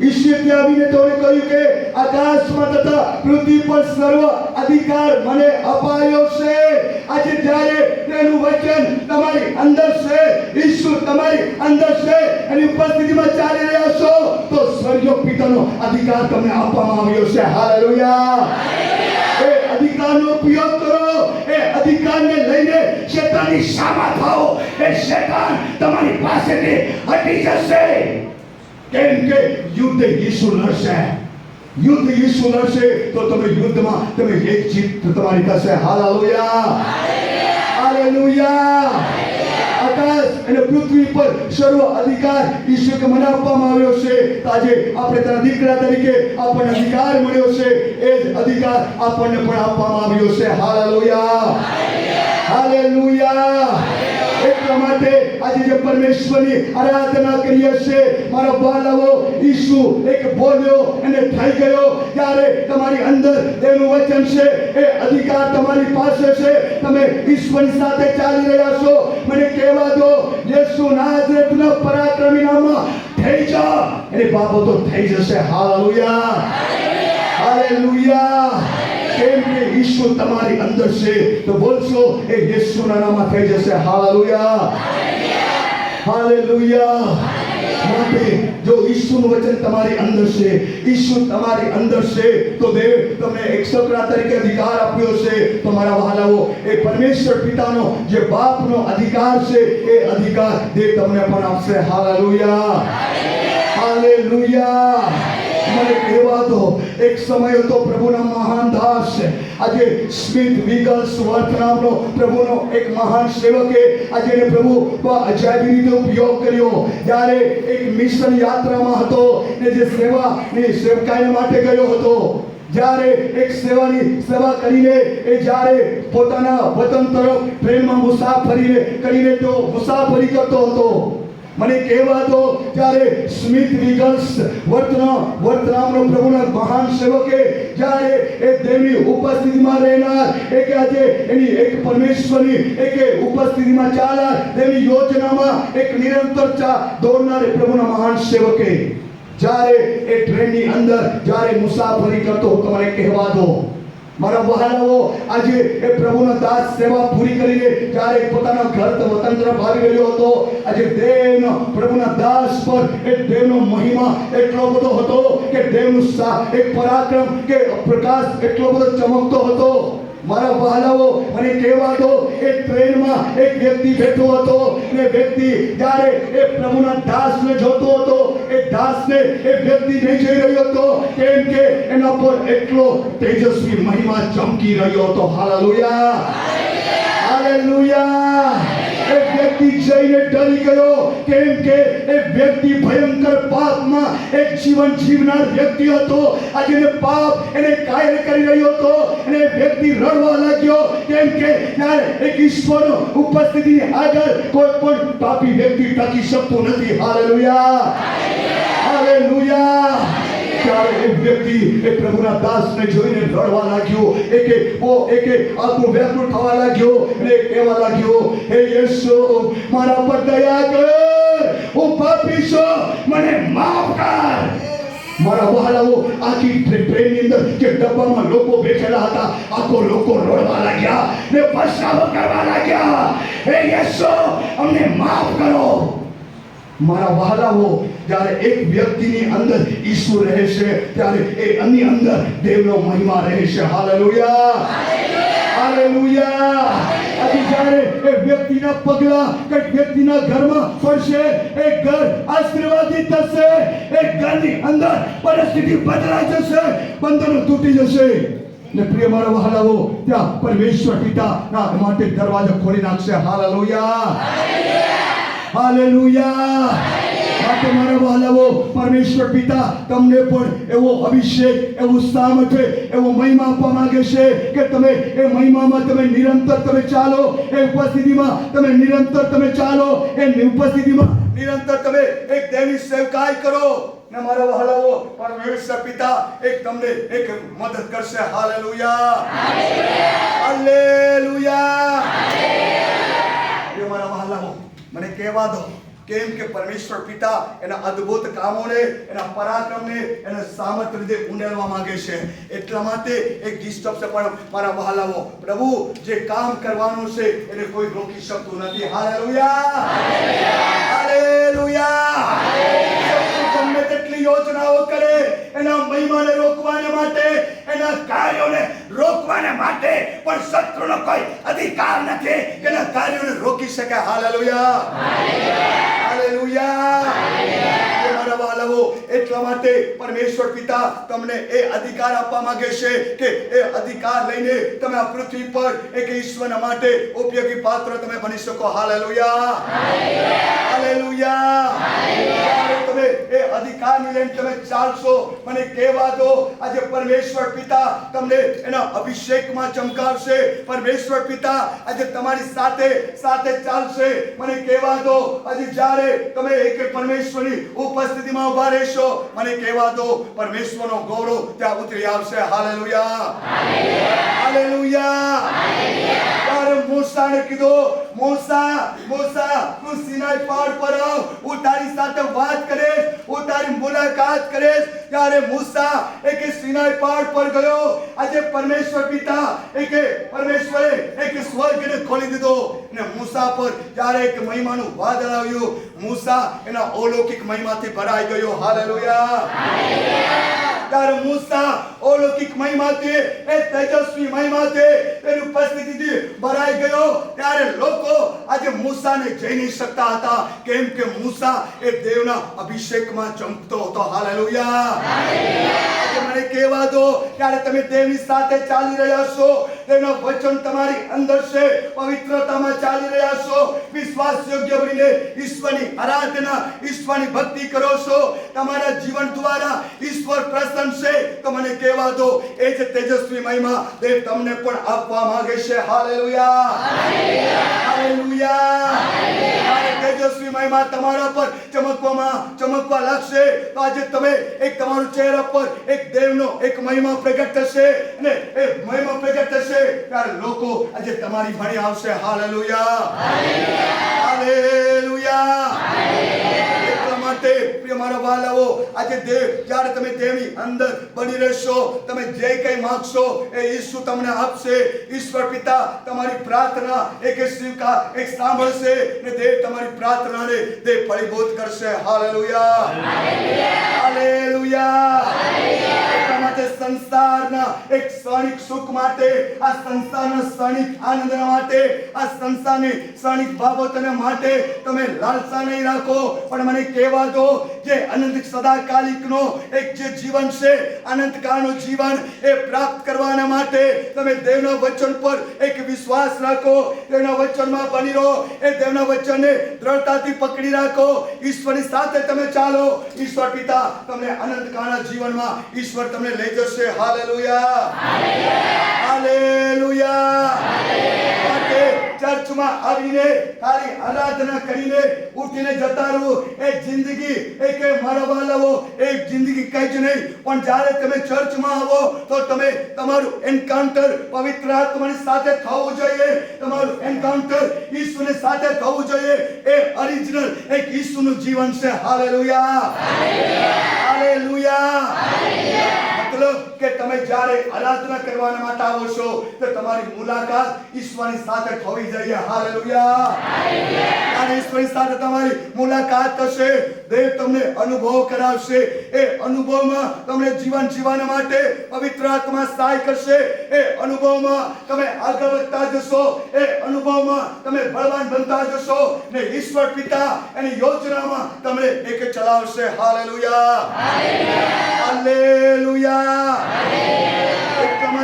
ઈશ્વરથી આવીને તોને કહ્યું કે આકાશમાં તથા પૃથ્વી પર સર્વ અધિકાર મને અપાયો છે. આજે જ્યારે તેનું વચન તમારી અંદર છે, ઈશ્વર તમારી અંદર છે, એની ઉપસ્થિતિમાં ચાલી રહ્યા છો તો સ્વર્ગીય પિતાનો અધિકાર તમને આપવામાં આવ્યો છે. હાલેલુયા. એ અધિકારનો ઉપયોગ કરો, એ અધિકારને લઈને શેતાનની સામા થાઓ, એ શેતાન તમારી પાસેથી હટી જશે. કેમ કે યુદ્ધ યીશુ લડશે. યુદ્ધ યીશુ લડશે તો તમે યુદ્ધમાં તમે એક જીત તમારી થશે. Hallelujah, hallelujah. આકાશ અને પૃથ્વી પર સર્વ અધિકાર ઈશ્વરને મને આપવામાં આવ્યો છે. આજે આપણે તેના દીકરા તરીકે આપણને અધિકાર મળ્યો છે. એ જ અધિકાર આપણને પણ આપવામાં આવ્યો છે. Hallelujah, hallelujah. એટલા માટે આજે જે પરમેશ્વરની આરાધના કરીએ છીએ, મારા બાળકો, ઈસુ એક બોલ્યો અને થઈ ગયો. ત્યારે તમારી અંદર તેનું વચન છે, એ અધિકાર તમારી પાસે છે. તમે ઈશ્વરની સાથે ચાલી રહ્યા છો. મને કહેવા દો, યેસુ નાઝરેથના પરાક્રમી નામમાં થઈ જા, એની બાબતો થઈ જશે. Hallelujah, hallelujah. કેમ કે ઈશ્વર તમારી અંદર છે તો બોલશો એ યેસુના નામમાં થઈ જશે. Hallelujah, hallelujah. માટે જો ઈશ્વરનું વચન તમારી અંદર છે, ઈશ્વર તમારી અંદર છે, તો દેવ તમને એક છોકરા તરીકે અધિકાર આપ્યો છે. તમારા વહાલાઓ, એ પરમેશ્વર પિતાનો જે બાપનો અધિકાર છે, એ અધિકાર દેવ તમને પણ આપશે. Hallelujah, hallelujah. મને કહેવા દો, એક સમય હતો પ્રભુના મહાન દાસ, આજે સ્મિથ વિગલ્સવર્થ નામનો પ્રભુનો એક મહાન સેવકે આજે એને પ્રભુ અજાયબી રીતે ઉપયોગ કર્યો. જ્યારે એક મિશન યાત્રામાં હતો ને જે સેવાની સેવકાઈ માટે ગયો હતો, જ્યારે એક સેવા કરીને એ જ્યારે પોતાના વતન તરફ ટ્રેનમાં મુસાફરી કરતો હતો. મને કહેવા દો, જ્યારે સ્મિથ વિગલ્સવર્થ નામનો પ્રભુના મહાન સેવકે જ્યારે એ દેવની ઉપસ્થિતિમાં રહેનાર, એ કે આજે એની એક પરમેશ્વરની એક ઉપસ્થિતિમાં ચાલનાર, દેવની યોજનામાં એક નિરંતર દોડનાર પ્રભુના મહાન સેવકે જ્યારે એ ટ્રેનની અંદર જ્યારે મુસાફરી કરતો હતો, મને કહેવા દો મારા વહાલાઓ, આજે એ પ્રભુનો દાસ સેવા પૂરી કરીને જ્યારે પોતાના ઘર વતન તરફ આવી રહ્યો હતો, આજે દેવનો પ્રભુના દાસ પર એ દેવનો મહિમા એટલો બધો હતો કે દેવનું એક પરાક્રમ કે પ્રકાશ એટલો બધો ચમકતો હતો. મારા વહાલાઓ, મને કહેવા દો, એ ટ્રેનમાં એક વ્યક્તિ બેઠો હતો ને વ્યક્તિ જ્યારે એ પ્રભુના દાસને જોતો હતો, એ દાસને એ વ્યક્તિ નહીં જોઈ રહ્યો હતો, કેમ કે એના પર એટલો તેજસ્વી મહિમા ચમકી રહ્યો હતો. Hallelujah, hallelujah. એ વ્યક્તિ જઈને ડરી ગયો, કેમ કે એ વ્યક્તિ ભયંકર પાપમાં એક જીવન જીવનાર વ્યક્તિ હતો. આજે પાપ એને કાયર કરી રહ્યો હતો અને એ વ્યક્તિ રડવા લાગ્યો, કેમ કે ત્યારે એક ઈશ્વરનો ઉપસ્થિતિની આગળ કોઈ પણ પાપી વ્યક્તિ ટકી શકતો નથી. Hallelujah, hallelujah. ત્યારે એ વ્યક્તિ એ પ્રભુના દાસને જોઈને રડવા લાગ્યો, એકે આખું વ્યાકુળ થવા લાગ્યો અને કહેવા લાગ્યો, હે યેસુ, મારા પર દયા કર, હું પાપી છું, મને માફ કર. મારા વહાલાઓ, આખી ટ્રેનની અંદર જે ડબ્બામાં લોકો બેઠેલા હતા, આખો લોકો રડવા લાગ્યા ને પસ્તાવો કરવા લાગ્યા, હે યેસુ, અમને માફ કરો. મારા વહાલાઓ, જ્યારે એક વ્યક્તિની અંદર ઈશ્વર રહે છે, ત્યારે એ એની અંદર દેવનો મહિમા રહે છે. Hallelujah, hallelujah. આજે જ્યારે એ વ્યક્તિના પગલા કઈ વ્યક્તિના ઘરમાં પડશે, એ ઘર આશીર્વાદિત થશે, એ ઘરની અંદર પરિસ્થિતિ બદલાઈ જશે, બંધનો તૂટી જશે. ને પ્રિય મારા વહાલાઓ, ત્યાં પરમેશ્વર પિતાના માટે દરવાજો ખોલી નાખશે. Hallelujah, hallelujah. માટે મારા વહાલાઓ, પરમેશ્વર પિતા તમને પણ એવો અભિષેક, એવું સામર્થ્ય, એવો મહિમા આપવા માંગે છે કે તમે એ મહિમામાં તમે નિરંતર તમે ચાલો, એ ઉપસ્થિતિમાં તમે નિરંતર તમે ચાલો, એ ઉપસ્થિતિમાં નિરંતર તમે એક દેવની સેવકાઈ કરો. ને મારા વહાલાઓ, પરમેશ્વર પિતા એક તમને એક મદદ કરશે. Hallelujah, hallelujah. એ મારા વહાલાઓ, મને કહેવા દો, કેમ કે પરમેશ્વર પિતા એના અદ્ભુત કામોને, એના પરાક્રમને, એના સામર્થ્ય રીતે ઉંડેલવા માંગે છે. એટલા માટે એક ડિસ્ટર્બ છે, પણ મારા વહાલાઓ, પ્રભુ જે કામ કરવાનું છે એને કોઈ રોકી શકતું નથી. Hallelujah, hallelujah. ગમે તેટલી યોજનાઓ કરે, એના મહિમાને રોકવાને માટે, એના એના કાર્યોને રોકવાને માટે પણ શત્રુનો કોઈ અધિકાર નથી કે એના કાર્યોને રોકી શકે. Hallelujah, hallelujah. મારા વાલાઓ, એટલા માટે પરમેશ્વર પિતા તમને એ અધિકાર આપવા માંગે છે કે એ અધિકાર લઈને તમે આ પૃથ્વી પર એક ઈશ્વરના માટે ઉપયોગી પાત્ર તમે બની શકો. Hallelujah, hallelujah. તમે એ અધિકારને લઈને તમે ચાલશો. મને કહેવા દો, આજે પરમેશ્વર પિતા તમને એના અભિષેકમાં ચમકાવશે. પરમેશ્વર પિતા આજે તમારી સાથે સાથે ચાલશે. મને કહેવા દો, આજે જ્યારે તમે એક પરમેશ્વરની ઉપસ્થિતિમાં ઉભા રહેશો, મને કહેવા દો, પરમેશ્વરનો ગૌરવ ત્યાં ઉતરી આવશે. Hallelujah, hallelujah. ત્યારે મૂસાને કીધું, મૂસા, મૂસા, તું સિનાઈ પહાડ પર આવ, હું તારી સાથે વાત કરીશ, હું તારી મુલાકાત કરીશ. ત્યારે મૂસા એક સિનાઈ પહાડ પર ગયો. આજે પરમેશ્વર પિતા પરમેશ્વરે એક સ્વર્ગને ખોલી દીધો અને મૂસા પર જ્યારે એક મહિમાનું વાદળ આવ્યું, મૂસા એના અલૌકિક મહિમાથી ભરાઈ ગયો. હાલેલુયા, ત્યારે મૂસા અલૌકિક મહિમાથી, એ તેજસ્વી મહિમાથી તેની ઉપસ્થિતિથી ભરાઈ ગયો. ત્યારે લોકો આજે મૂસાને જઈ નહીં શકતા હતા, કેમ કે મૂસા એ દેવના અભિષેકમાં ચમકતો હતો. હાલેલુયા. આજે મને કહેવા દો, ત્યારે તમે દેવની સાથે ચાલી રહ્યા છો, તેનું વચન તમારી અંદર છે, પવિત્રતામાં ચાલી રહ્યા છો, વિશ્વાસ યોગ્ય બનીને ઈશ્વરની આરાધના, ઈશ્વરની ભક્તિ કરો છો, તમારા જીવન દ્વારા ઈશ્વર પ્રસન્ન છે. તો મને કહેવા દો, એ જ તેજસ્વી મહિમા દેવ તમને પણ આપવા માંગે છે. Hallelujah, hallelujah. તેજસ્વી મહિમા તમારા પર ચમકવા લાગશે. તો આજે તમે એક તમારું ચહેરા પર એક દેવનો એક મહિમા પ્રગટ થશે અને એ મહિમા પ્રગટ થશે ત્યારે લોકો આજે તમારી ભણી આવશે. Hallelujah, hallelujah. એટલા માટે પ્રિય મારા વાલાઓ, આજે દેવ, જ્યારે તમે દેવની અંદર બની રહેશો, તમે જે કંઈ માંગશો એ ઈસુ તમને આપશે. ઈશ્વર પિતા તમારી પ્રાર્થના એક સાંભળશે ને દેવ તમારી પ્રાર્થનાને દેવ ફળીભૂત કરશે. Hallelujah, hallelujah. એટલા માટે સંસારના એક ક્ષણિક સુખ માટે, આ સંસારના ક્ષણિક આનંદ માટે, આ સંસારની ક્ષણિક બાબતોને માટે તમે લાલસા નહીં રાખો, પણ મને કહેવા દો, જે અનંત સદાકાલિકનો એક જે જીવન છે, અનંતકાળનું જીવન એ પ્રાપ્ત કરવાના માટે તમે દેવના વચન પર એક વિશ્વાસ રાખો, દેવના વચનમાં બની રહો, એ દેવના વચનને દ્રઢતાથી પકડી રાખો, ઈશ્વરની સાથે તમે ચાલો. ઈશ્વર પિતા તમને અનંતકાળના જીવનમાં ઈશ્વર તમને લઈ જશે. Hallelujah, hallelujah. ચર્ચમાં આવીને ખાલી આરાધના કરીને ઉઠીને જતા રહો એ જિંદગી એક મારા વાલાઓ એક જિંદગી કઈ જ નહીં. પણ જ્યારે તમે ચર્ચમાં આવો તો તમે તમારું એન્કાઉન્ટર પવિત્ર આત્માની સાથે થવું જોઈએ. તમારું એન્કાઉન્ટર ઈશ્વરની સાથે થવું જોઈએ. એ ઓરિજિનલ એક ઈશ્વરનું જીવન છે. Hallelujah, hallelujah. મતલબ કે તમે જ્યારે આરાધના કરવા માટે આવો છો તો તમારી મુલાકાત ઈશ્વરની સાથે થવી જોઈએ. હાલેલુયા, અને ઈશ્વરની સાથે તમારી મુલાકાત થશે. દેવ તમને અનુભવ કરાવશે. એ અનુભવમાં તમને જીવન જીવવા માટે પવિત્ર આત્મા સહાય કરશે. એ અનુભવમાં તમે આગળ વધતા જશો. એ અનુભવમાં તમે બળવાન બનતા જશો ને ઈશ્વર પિતા એની યોજનામાં તમને એક ચલાવશે. Hallelujah, hallelujah.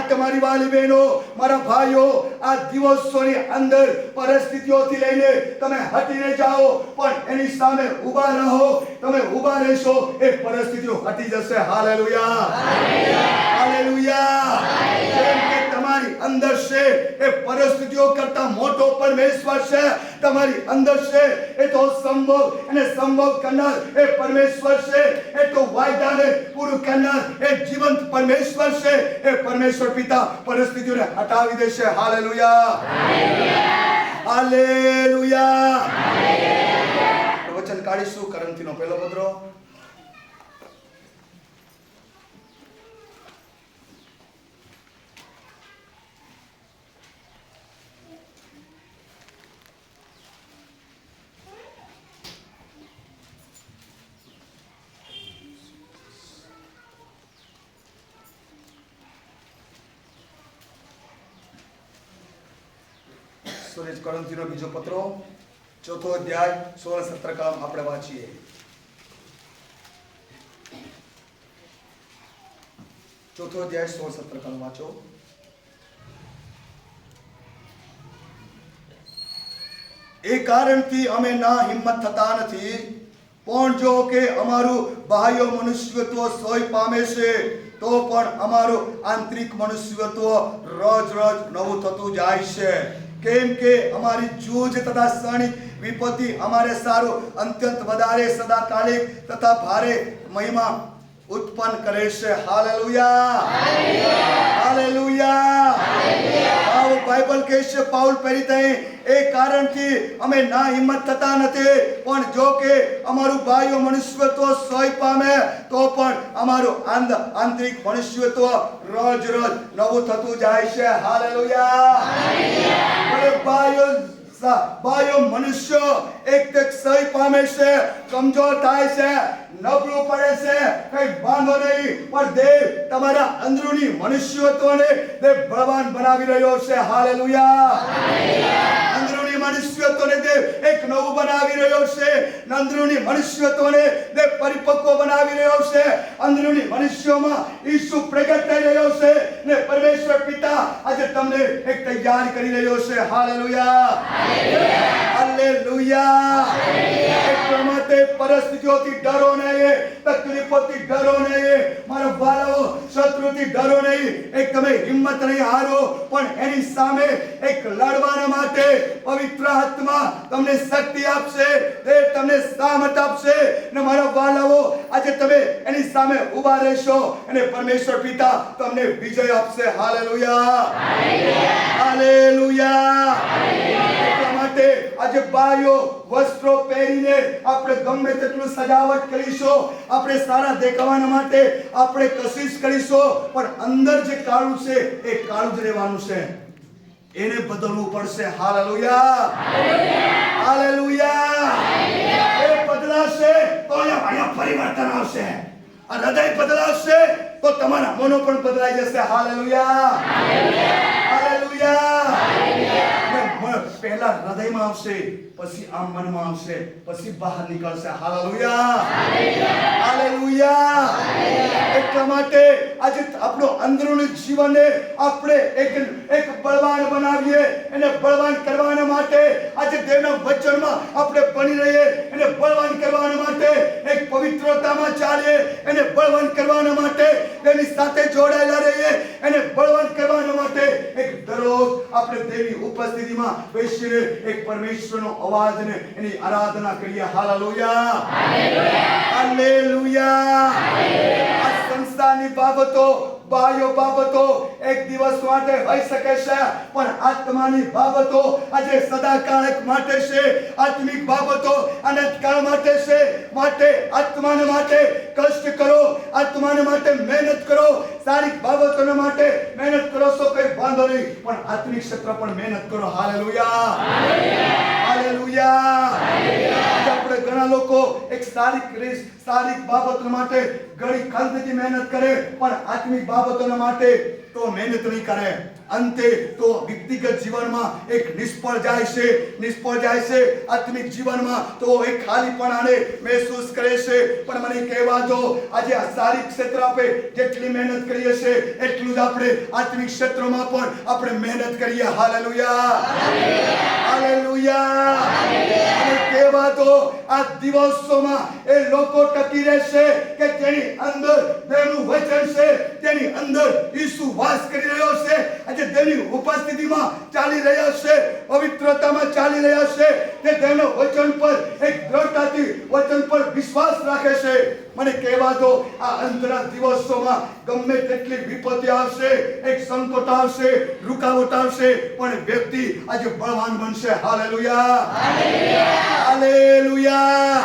તમારી વાલી બહેનો, મારા ભાઈઓ, આ દિવસોની અંદર પરિસ્થિતિઓથી લઈને તમે હટીને જાઓ, પણ એની સામે ઊભા રહો. તમે ઊભા રહેશો, એ પરિસ્થિતિઓ હટી જશે. Hallelujah, hallelujah. કેમ કે તમારી અંદર છે એ પરિસ્થિતિઓ કરતા મોટો પરમેશ્વર છે. તમારી અંદર છે એ તો સંભવ અને સંભવ કરનાર એ પરમેશ્વર છે. એ તો વાયદાને પૂરું કરનાર એ જીવંત પરમેશ્વર છે. એ પરમેશ્વર પિતા પરિસ્થિતિઓને હટાવી દેશે. Hallelujah, hallelujah. વચન કાઢીશું કરંથીનો પહેલો પત્રો સોરી કોરિન્થીનો બીજો પત્રો 4થો અધ્યાય 16-17 કલમ આપણે વાંચીએ. 4થો અધ્યાય 16-17 કલમ વાંચો. એ કારણથી અમે ના હિંમત થતા નથી, પણ જો કે અમારું બાહ્ય મનુષ્યત્વ સોય પામે છે, તો પણ અમારું આંતરિક મનુષ્યત્વ રોજ રોજ નવું થતું જાય છે. કેમ કે અમારી જૂજ તથા ક્ષણિક વિપત્તિ અમારે સારું અત્યંત વધારે સદાકાલિક તથા ભારે મહિમા ઉત્પન્ન કરે છે. Hallelujah, hallelujah. બાઇબલ કહે છે, પાઉલ પ્રેરિત એ કારણથી અમે ના હિંમત થતા નથી, પણ જો કે અમારું બાહ્ય મનુષ્યત્વ સોય પામે, તો પણ અમારું આંતરિક મનુષ્યત્વ રોજ રોજ નવું થતું જાય છે. હાલેલુયા. બાહ્ય મનુષ્ય એક સહી પામે છે, કમજોર થાય છે, નબળું પડે છે, કઈ વાંધો નહીં, પણ દેવ તમારા અંદરૂની મનુષ્યત્વને દેવ બળવાન બનાવી રહ્યો છે. હાલેલુયા. અંદરૂની મનુષ્યત્વને દેવ એક નવું બનાવી રહ્યો છે. અંદરૂની મનુષ્યત્વને દેવ પરિપક્વ બનાવી રહ્યો છે. અંદરૂની મનુષ્યોમાં ઈસુ પ્રગટ થઈ રહ્યો છે ને પરમેશ્વર પિતા આજે તમને એક તૈયાર કરી રહ્યો છે. Hallelujah, hallelujah. એટલા માટે પરિસ્થિતિઓથી ડરો નહીં, તકલીફોથી ડરો નહીં, મારા વાલાઓ, શત્રુથી ડરો નહીં. એક તમે હિંમત નહીં હારો, પણ એની સામે એક લડવાના માટે પવિત્ર આત્મા તમને શક્તિ આપશે, તે તમને સામર્થ્ય આપશે ને મારા વાલાઓ, આજે તમે એની સામે ઊભા રહેશો અને પરમેશ્વર પિતા તમને વિજય આપશે. Hallelujah, hallelujah. એટલા માટે આજે બાયો વસ્ત્રો પહેરીને આપણે ગમે તેટલું સજાવટ કરીશું, આપણે સારા દેખાવાના માટે આપણે કોશિશ કરીશું, પણ અંદર જે કાળું છે એ કાળું જ રહેવાનું છે, એને બદલવું પડશે. Hallelujah, hallelujah. એ બદલાશે તો અહીંયા પરિવર્તન આવશે. આ હૃદય બદલાશે તો તમારા મનો પણ બદલાઈ જશે. Hallelujah, hallelujah. પહેલા હૃદયમાં આવશે, પછી આ મનમાં આવશે, પછી બહાર નીકળશે. Hallelujah, hallelujah. એટલા માટે આજે આપણો અંદરૂની જીવનને આપણે એક બળવાન બનાવીએ, એને બળવાન કરવાના માટે આજે દેવના વચનમાં આપણે બની રહીએ, એને બળવાન કરવાના માટે એક પવિત્રતામાં ચાલીએ, એને બળવાન કરવાના માટે તેની સાથે જોડાયેલા રહીએ, એને બળવાન કરવાના માટે એક દરરોજ આપણે દેવની ઉપસ્થિતિમાં બેસીને એક પરમેશ્વરનો અવાજને એની આરાધના કરીએ. Hallelujah, hallelujah. આ સંસારની બાબતો, બાહ્ય બાબતો એક દિવસ માટે હોઈ શકે છે, પણ આત્માની બાબતો આજે સદાકાળ માટે છે. આત્મિક બાબતો અનંતકાળ માટે છે. માટે આત્માને માટે કષ્ટ કરો, આત્માને માટે મહેનત કરો, શારીરિક બાબતોને માટે મહેનત કરો છો કઈ વાંધો નહીં, પણ આત્મિક ક્ષેત્ર પણ મહેનત કરો. Hallelujah, hallelujah. આપણે ઘણા લોકો એક શારીરિક બાબતો માટે ઘણી ખંતથી મહેનત કરે, પણ આત્મિક બાબતોના માટે તો મહેનત નહીં કરે. અંતે તો વ્યક્તિગત જીવનમાં એક નિષ્ફળ જાય છે, નિષ્ફળ જાય છે. આત્મિક જીવનમાં તો એક ખાલીપણાને મહેસૂસ કરે છે. પણ મને કહેવા દો, આજે આ શારીરિક ક્ષેત્ર આપણે જેટલી મહેનત કરીએ છીએ, એટલું જ આપણે આત્મિક ક્ષેત્રમાં પણ આપણે મહેનત કરીએ. Hallelujah, hallelujah. મને કહેવા દો, આ દિવસોમાં એ લોકો ટકી રહેશે કે જેની અંદર દેવનું વચન છે, તેની અંદર ઈસુ વાસ કરી રહ્યો છે, આજે દેવની ઉપસ્થિતિમાં ચાલી રહ્યા છે, પવિત્રતામાં ચાલી રહ્યા છે, તે દેવના વચન પર એક દ્રઢતાથી વચન પર વિશ્વાસ રાખે છે. મને કહેવા દો, આ અંતના દિવસોમાં ગમે તેટલી વિપત્તિ આવશે, એક સંકટ આવશે, રૂકાવટ આવશે, પણ વ્યક્તિ આજે બળવાન બનશે. Hallelujah, hallelujah.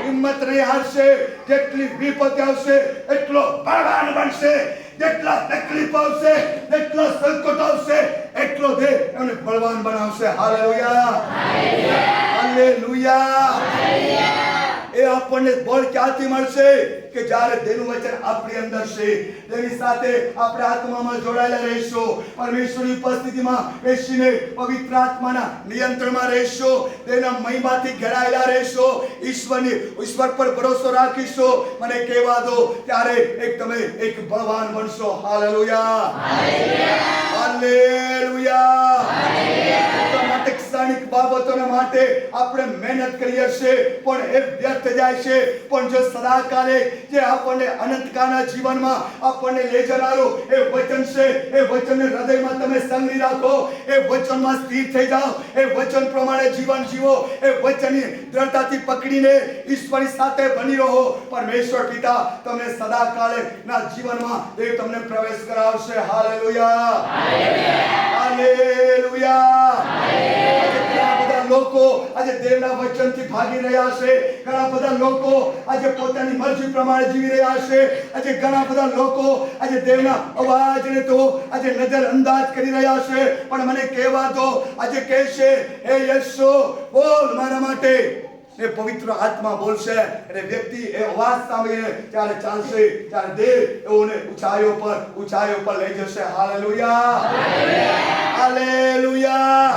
હિંમત નહીં હારશે, જેટલી વિપત્તિ આવશે એટલો બળવાન બનશે, જેટલા તકલીફ આવશે, જેટલા સંકટ આવશે, એટલો દેવ એમને બળવાન બનાવશે. Hallelujah, hallelujah. એ આપણને બળ ક્યાંથી મળશે કે જ્યારે તેનું વચન આપણી અંદર છે, તેની સાથે આપણે આત્મામાં જોડાયેલા રહીશું, પરમેશ્વરની ઉપસ્થિતિમાં બેસીને પવિત્ર આત્માના નિયંત્રણમાં રહીશું, તેના મહિમાથી ઘેરાયેલા રહીશું, ઈશ્વર પર ભરોસો રાખીશું. મને કહેવા દો ત્યારે તમે એક બળવાન બનશો. Hallelujah, hallelujah. માટે ક્ષણિક બાબતોના માટે આપણે મહેનત કરીએ છીએ પણ એ વ્યર્થ જાય છે, પણ જો સદાકાલે જે આપણને અનંતકાળના જીવનમાં આપણને લઈ જનારું એ વચન છે, એ વચનને હૃદયમાં તમે સંગરી રાખો, એ વચનમાં સ્થિર થઈ જાઓ, એ વચન પ્રમાણે જીવન જીવો, એ વચનની દ્રઢતાથી પકડીને ઈશ્વરની સાથે બની રહો. પરમેશ્વર પિતા તમને સદાકાલે ના જીવનમાં એ તમને પ્રવેશ કરાવશે. Hallelujah, hallelujah. ઘણા બધા લોકો આજે દેવના વચનથી ભાગી રહ્યા છે, ઘણા બધા લોકો આજે પોતાની મરજી પ્રમાણે જીવી રહ્યા છે, આજે ઘણા બધા લોકો આજે દેવના અવાજને તો આજે નજર અંદાજ કરી રહ્યા છે. પણ મને કહેવા દો, આજે કહે છે હે યેશુ બોલ મારા માટે, એ પવિત્ર આત્મા બોલશે અને વ્યક્તિ એ અવાજ સાંભળીને ત્યારે ચાલશે, ત્યારે દેવ એઓને ઊંચાઈઓ પર લઈ જશે. Hallelujah, hallelujah.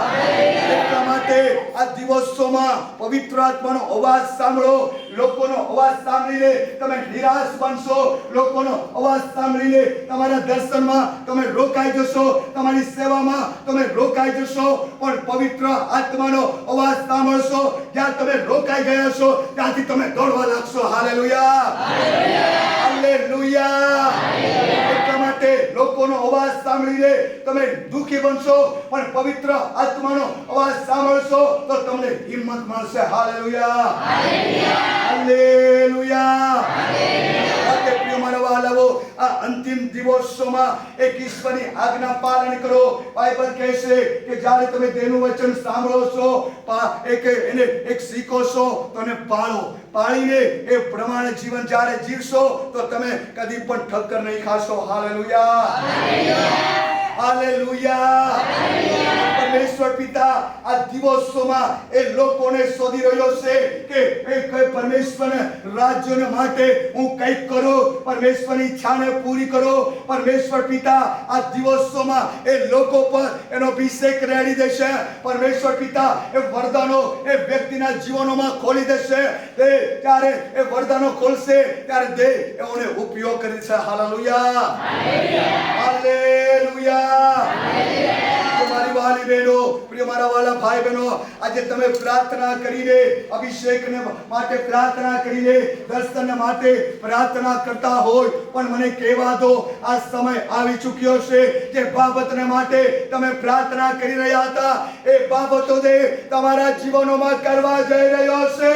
એટલા માટે આ દિવસોમાં પવિત્ર આત્માનો અવાજ સાંભળો. લોકોનો અવાજ સાંભળીને તમે નિરાશ બનશો, લોકોનો અવાજ સાંભળીને તમારા દર્શનમાં તમે રોકાઈ જશો, તમારી સેવામાં તમે રોકાઈ જશો. પણ પવિત્ર આત્માનો અવાજ સાંભળશો, જ્યાં તમે રોકાઈ ગયા છો ત્યાંથી તમે દોડવા લાગશો. Hallelujah, hallelujah. એટલા માટે લોકોનો અવાજ સાંભળીને તમે દુઃખી બનશો, પણ પવિત્ર આત્માનો અવાજ સાંભળશો તો તમને હિંમત મળશે. Hallelujah, hallelujah. પ્રિય મારા વહાલાઓ, આ અંતિમ દિવસોમાં એક ઈશ્વરની આજ્ઞા પાલન કરો. બાઇબલ કહે છે કે જ્યારે તમે તેનું વચન સાંભળો છો, એક શીખો છો તો એને પાળીને એ પ્રમાણે જીવન જ્યારે જીવશો તો તમે કદી પણ ઠક્કર નહીં ખાશો. Hallelujah, hallelujah. પરમેશ્વર પિતા આ દિવસોમાં એ લોકોને શોધી રહ્યો છે કે એ પરમેશ્વરના રાજ્યને માટે હું કંઈક કરું, પરમેશ્વરની ઈચ્છાને પૂરી કરું. પરમેશ્વર પિતા આ દિવસોમાં એ લોકો પર એનો અભિષેક રેડી દેશે. પરમેશ્વર પિતા એ વરદાનો એ વ્યક્તિના જીવનોમાં ખોલી દેશે. ત્યારે એ વરદાનો ખોલશે ત્યારે દેવ એઓને ઉપયોગ કરી છે. Hallelujah, hallelujah. મારી વાલી બહેનો, પ્રિય મારા વાલા ભાઈ બહેનો, આજે તમે પ્રાર્થના કરીને અભિષેકને માટે પ્રાર્થના કરીને દર્શન માટે પ્રાર્થના કરતા હોય, પણ મને કહેવા દો આ સમય આવી ચૂક્યો છે જે બાબતને માટે તમે પ્રાર્થના કરી રહ્યા હતા એ બાબતો તમારા જીવનોમાં કરવા જઈ રહ્યો છે.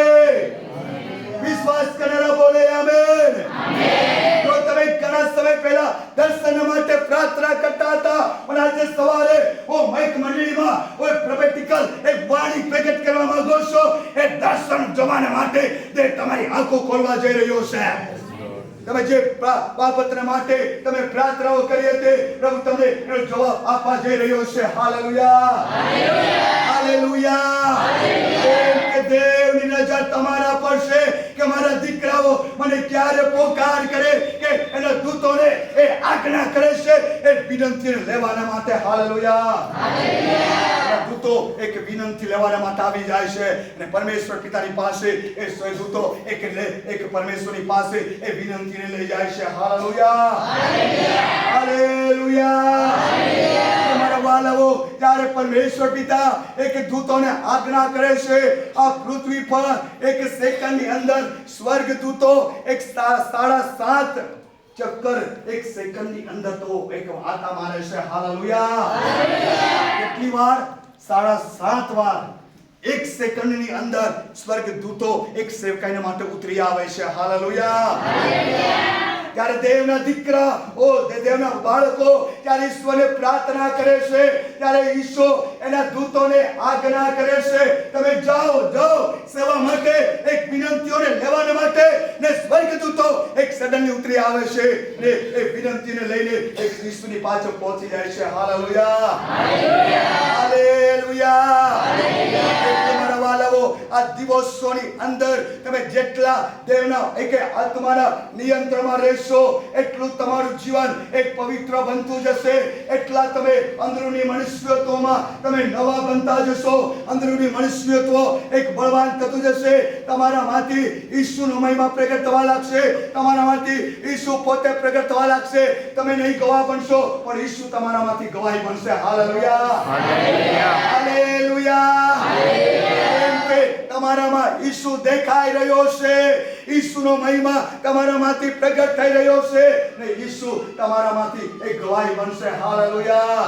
વિશ્વાસ કરનારા બોલે આમેન. જો તમે ઘણા સમય પહેલા દર્શન માટે પ્રાર્થના કરતા હતા, પણ આજે સવારે માઈક મંડળીમાં પ્રોફેટિકલ એક વાણી પ્રગટ કરવા માંગો છો, એ દર્શન જોવાના માટે તે તમારી આંખો ખોલવા જઈ રહ્યો છે. તમે જે બાબતને માટે તમે પ્રાર્થનાઓ કરી હતી, પ્રભુ તમને એનો જવાબ આપવા જઈ રહ્યો છે. Hallelujah, hallelujah. દેવની નજર તમારા પર છે કે મારા દીકરાઓ મને ક્યારે પોકાર કરે કે એના દૂતોને એ આજ્ઞા કરે છે એ વિનંતી લેવાના માટે. હાલેલુયા, દૂતો એક વિનંતી લેવાના માટે આવી જાય છે અને પરમેશ્વર પિતાની પાસે એ દૂતો એક પરમેશ્વરની પાસે એ વિનંતીને લઈ જાય છે. Hallelujah, hallelujah. તમારા વાલાઓ, ત્યારે પરમેશ્વર પિતા એક દૂતોને આજ્ઞા કરે છે આ પૃથ્વી પર એક સેકન્ડની અંદર સ્વર્ગદૂતો 7.5 ચક્કર એક સેકન્ડની અંદર તો એક આટા મારે છે. હાલેલુયા. કેટલી વાર? 7.5 વાર એક સેકન્ડની અંદર સ્વર્ગદૂતો એક સેવકાઈને માટે ઉતરી આવે છે. હાલેલુયા. જ્યારે દેવના દીકરા દેવના બાળકો જ્યારે ઈશ્વરને પ્રાર્થના કરે છે, ત્યારે ઈશ્વર એના દૂતોને આજ્ઞા કરે છે, તમે જાઓ સેવા માટે, એક વિનંતીઓને લેવા માટે, ને સ્વર્ગદૂતો એક સડનલી ઉતરી આવે છે ને એ વિનંતીને લઈને એક ઈશ્વરની પાછળ પહોંચી જાય છે. Hallelujah, hallelujah. તમારા વાલાઓ, આ દિવસોની અંદર તમે જેટલા દેવના એક આત્માના નિયંત્રણમાં રહેશો, એટલું તમારું જીવન એક પવિત્ર બનતું જશે, એટલા તમે અંદરૂની મનુષ્યત્વમાં તમે નવા બનતા જશો, અંદરૂની મનુષ્યત્વ એક બળવાન થતું જશે, તમારામાંથી ઈસુનો મહિમા પ્રગટ થવા લાગશે, તમારામાંથી ઈસુ પોતે પ્રગટ થવા લાગશે. તમે નહીં ગવાહ બનશો, પણ ઈસુ તમારામાંથી ગવાહી બનશે. Hallelujah, hallelujah. કેમ કે તમારામાં ઈસુ દેખાઈ રહ્યો છે, ઈસુનો મહિમા તમારામાંથી પ્રગટ થઈ રહ્યો છે ને ઈસુ તમારામાંથી એક ગવાહી બનશે. Hallelujah,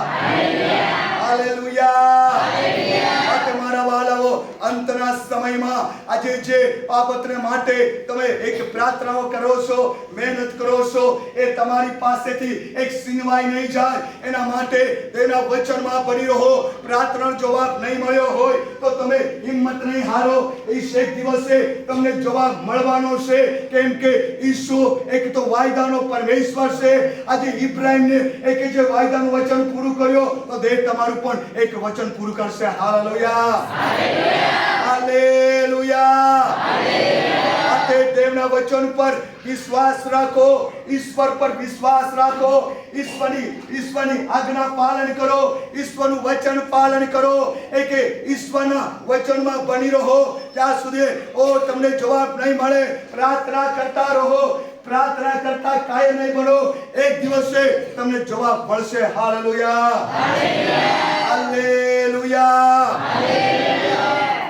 hallelujah. તમારા વાલાઓ, અંતના સમયમાં આજે જે બાબતને માટે તમે એક પ્રાર્થનાઓ કરો છો, મહેનત કરો છો, એ તમારી પાસેથી એક છીનવાઈ નહીં જાય, એના માટે તેના વચનમાં બની રહો. પ્રાર્થનાનો જવાબ નહીં મળ્યો હોય તો તમે હિંમત નહીં હારો, એક દિવસે તમને જવાબ મળવાનો છે. કેમ કે ઈસુ એક તો વાયદાનો પરમેશ્વર છે. આજે ઇબ્રાહીમને એક જે વાયદાનું વચન પૂરું કર્યો, તો દેવ તમારું પણ એક વચન પૂરું કરશે. Hallelujah, hallelujah. દેવના વચન પર વિશ્વાસ રાખો, ઈશ્વર પર વિશ્વાસ રાખો, ઈશ્વરની આજ્ઞા પાલન કરો, ઈશ્વરનું વચન પાલન કરો, એક ઈશ્વરના વચનમાં બની રહો. ત્યાં સુધી તમને જવાબ નહીં મળે, પ્રાર્થના કરતા રહો, પ્રાર્થના કરતા કાયમ નહીં બનો, એક દિવસે તમને જવાબ મળશે. Hallelujah, hallelujah.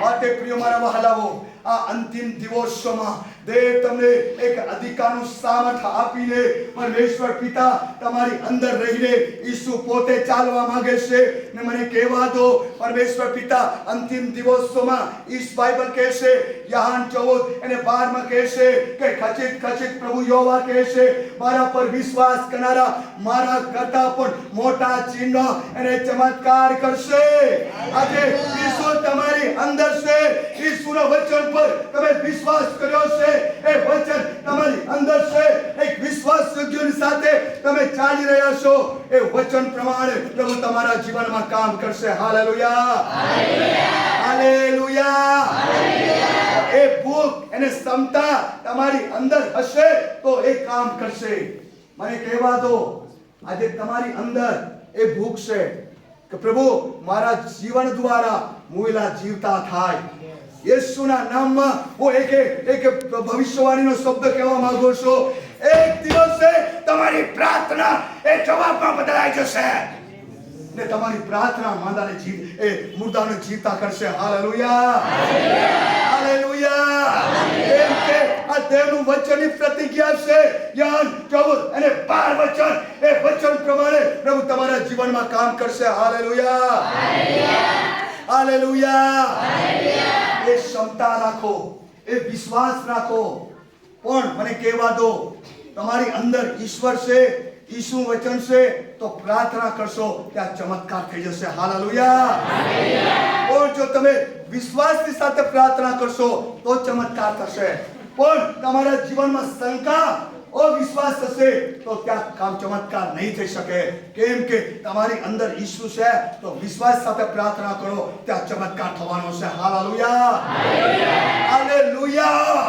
માટે પ્રિય મારા વહાલાઓ, આ અંતિમ દિવસોમાં દેવ તમને એક અધિકારનું સામર્થ્ય આપીને પરમેશ્વર પિતા તમારી અંદર રહીને ઈસુ પોતે ચાલવા માંગે છે. ને મને કહેવા દો, પરમેશ્વર પિતા અંતિમ દિવસોમાં ઈસ બાઇબલ કહે છે, યહાન 14 અને 12 કહે છે કે ખચિત ખચિત પ્રભુ યહોવા કહે છે, મારા પર વિશ્વાસ કરનારા મારા કરતા પણ મોટા ચિહ્ન અને ચમત્કાર કરશે. આજે ઈસુ તમારી અંદર છે, ઈસુના વચન પર તમે વિશ્વાસ કર્યો છે, એ વચન તમારી અંદર છે, એક વિશ્વાસ યોગ્યની સાથે તમે ચાલી રહ્યા છો, એ વચન પ્રમાણે પ્રભુ તમારા જીવનમાં કામ કરશે. Hallelujah, hallelujah. એ ભૂખ અને ક્ષમતા તમારી અંદર હશે તો એ કામ કરશે. મને કહેવા દો, આજે તમારી અંદર એ ભૂખ છે કે પ્રભુ મારા જીવન દ્વારા મુએલા જીવતા થાય. યેસુના નામમાં હું એક ભવિષ્યવાણીનો શબ્દ કહેવા માંગુ છું, એક દિવસે તમારી પ્રાર્થના એ જવાબમાં બદલાઈ જશે ને તમારી પ્રાર્થના મુર્દાને જીવતા કરશે. Hallelujah, hallelujah. કેમ કે આ દેવનું વચનની પ્રતિજ્ઞા છે. યહાન 14 અને 12 વચન, એ વચન પ્રમાણે પ્રભુ તમારા જીવનમાં કામ કરશે. Hallelujah, hallelujah. એ ક્ષમતા રાખો, એ વિશ્વાસ રાખો. પણ મને કહેવા દો, તમારી અંદર ઈશ્વર છે, ઈસુનું વચન છે, તો પ્રાર્થના કરશો ત્યાં ચમત્કાર થઈ જશે. હાલેલુયા. પણ જો તમે વિશ્વાસની સાથે પ્રાર્થના કરશો તો ચમત્કાર થશે. પણ તમારા જીવનમાં શંકા અવિશ્વાસ થશે તો ત્યાં કામ ચમત્કાર નહીં થઈ શકે. કેમ કે તમારી અંદર ઈસુ છે, તો વિશ્વાસ સાથે પ્રાર્થના કરો, ત્યાં ચમત્કાર થવાનો છે. Hallelujah, hallelujah.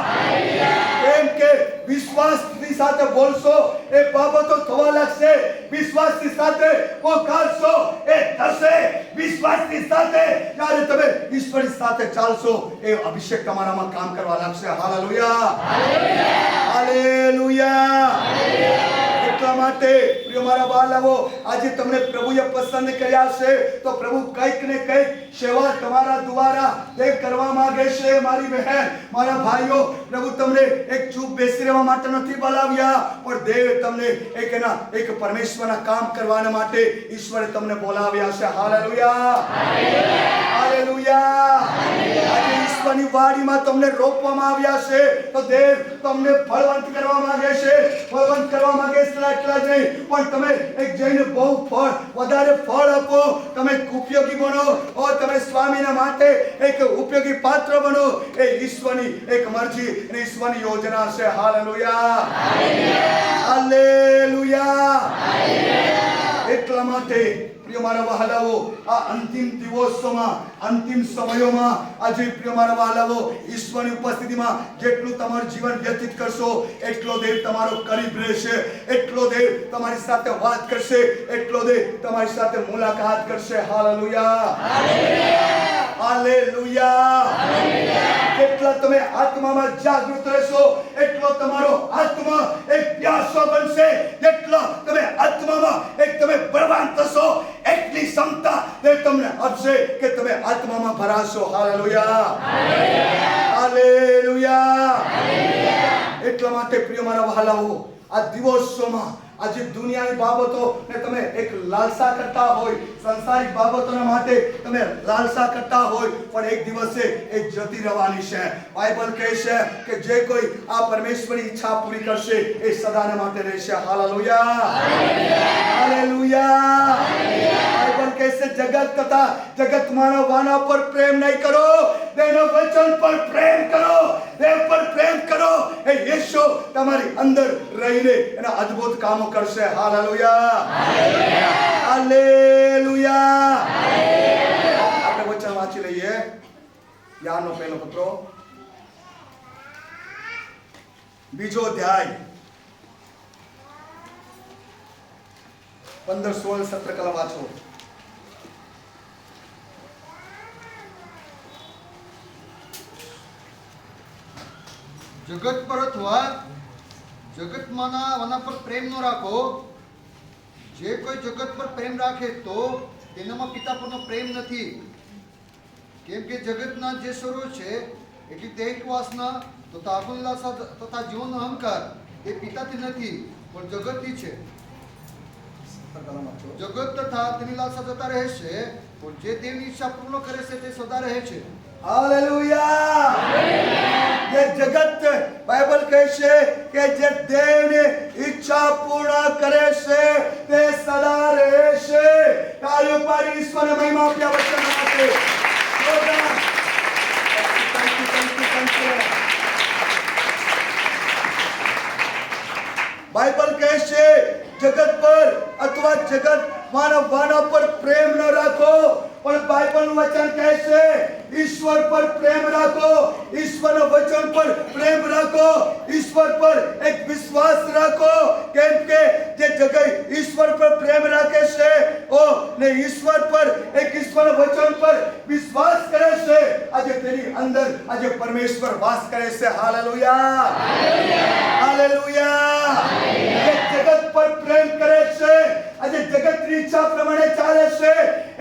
કેમ કે વિશ્વાસની સાથે બોલશો એ બાબતો થવા લાગશે, વિશ્વાસની સાથે પોકારશો એ થશે, વિશ્વાસની સાથે જ્યારે તમે ઈશ્વરની સાથે ચાલશો એ અભિષેક તમારામાં કામ કરવા લાગશે. Hallelujah, hallelujah. એટલા માટે પ્રિય મારા બાળકો, આજે તમને પ્રભુએ પસંદ કર્યા છે, તો પ્રભુ કંઈક ને કંઈક સેવા તમારા દ્વારા તે કરવા માંગે છે. મારી બહેન, મારા ભાઈઓ, પ્રભુ તમને એક ચૂપ બેસી રહેવા માટે નથી બોલાવ્યા, પણ દેવ તમને એક પરમેશ્વરના કામ કરવા માટે ઈશ્વરે તમને બોલાવ્યા છે. Hallelujah, hallelujah. આજે ઈશ્વરની વાડીમાં તમને રોપવામાં આવ્યા છે તો દેવ તમને ફળવંત કરવા માંગે છે. ફળવંત કરવા માંગે છે એટલા જ નહીં, પણ તમે એક જઈને બહુ વધારે ફળ આપો. તમે ઉપયોગી બનો, તમે સ્વામીના માટે એક ઉપયોગી પાત્ર બનો. એ ઈશ્વરની એક મરજી અને ઈશ્વરની યોજના છે. Hallelujah, hallelujah. એટલા માટે પ્રિય મારા વહાલાઓ, આ અંતિમ દિવસોમાં, અંતિમ સમયોમાં આજે પ્રિય મારા વહાલાઓ, ઈશ્વરની ઉપસ્થિતિમાં જેટલું તમારું જીવન વ્યતીત કરશો એટલો દેવ તમારો કરીબ રહેશે, એટલો દેવ તમારી સાથે વાત કરશે, એટલો દેવ તમારી સાથે મુલાકાત કરશે. Hallelujah, hallelujah. જેટલા તમે આત્મામાં જાગૃત રહેશો એટલો તમારો આત્મા એક પ્યાસો બનશે. જેટલા તમે આત્મામાં એક તમે બળવાન થશો એટલી ક્ષમતા દેવ તમને આપશે કે તમે આત્મામાં ભરાશો. Hallelujah, hallelujah. એટલા માટે પ્રિય મારા વહાલાઓ, આ દિવસોમાં આજે દુનિયાની બાબતોને તમે એક લાલસા કરતા હોય, સંસારિક બાબતોના માટે તમે લાલસા કરતા હોય, પણ એક દિવસે એ જતી રહેવાની છે. બાઇબલ કહે છે કે જે કોઈ આ પરમેશ્વરની ઈચ્છા પૂરી કરશે એ સદાને માટે રહેશે. Hallelujah, hallelujah. બાઇબલ કહે છે જગત તથા જગત માનવાના પર પ્રેમ નહીં કરો, દેવના વચન પર પ્રેમ કરો, દેવ પર પ્રેમ કરો. એ યીશુ તમારી અંદર રહીને એના અદ્ભુત કામો કરશે. Hallelujah, hallelujah. આપણે વચન વાંચી લઈએ. યાનો પહેલો પત્રો, 2 અધ્યાય 15, 16, 17 કલા વાંચો. જગત પર અથવા જગતમાંના વના પર પ્રેમ ન રાખો. જે કોઈ જગત પર પ્રેમ રાખે તો તેનામાં પિતા પરનો પ્રેમ નથી. કેમ કે જગતના જે સ્વરૂપ છે એટલી દૈહિક વાસના તથા આત્મવિલાસ તથા જીવનનો અહંકાર એ પિતાથી નથી પણ જગતથી છે. જગત તથા તેની લાલસા જતા રહે છે, પણ જે દેવની ઈચ્છા પૂર્ણ કરે છે તે સદા રહે છે. હાલેલુયા. જે જગત, બાઇબલ કહે છે કે જે દેવની ઈચ્છા પૂર્ણ કરે છે તે સદા રહે છે. તાળી ઉપર ઈશ્વરને મહિમા આપ્યા વચન માટે. બાઇબલ કહે છે જગત પર અથવા જગત માનવાના પર પ્રેમ ન રાખો, પણ બાઇબલનું વચન કહે છે ઈશ્વર પર પ્રેમ રાખો, ઈશ્વરના વચન પર પ્રેમ રાખો, ઈશ્વર પર એક વિશ્વાસ રાખો. કેમ કે જે જગત ઈશ્વર પર પ્રેમ રાખે છે ને ઈશ્વર પર એક ઈશ્વરના વચન પર વિશ્વાસ કરે છે, આજે તેની અંદર આજે પરમેશ્વર વાસ કરે છે. Hallelujah, hallelujah. જે જગત પર પ્રેમ કરે છે, આજે જગતની ઈચ્છા પ્રમાણે ચાલે છે,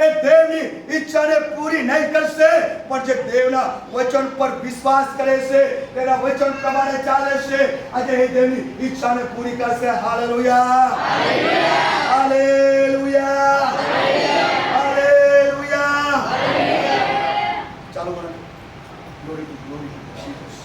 એ દેવની ઈચ્છાને પૂરી નહીં કરશે, પણ જે દેવના વચન પર વિશ્વાસ કરે છે, તેના વચન પ્રમાણે ચાલે છે, આજે એ દેવની ઈચ્છાને પૂરી કરશે. Hallelujah, hallelujah, hallelujah. ચાલો મને ગ્લોરી ટુ ગ્લોરી જીસસ.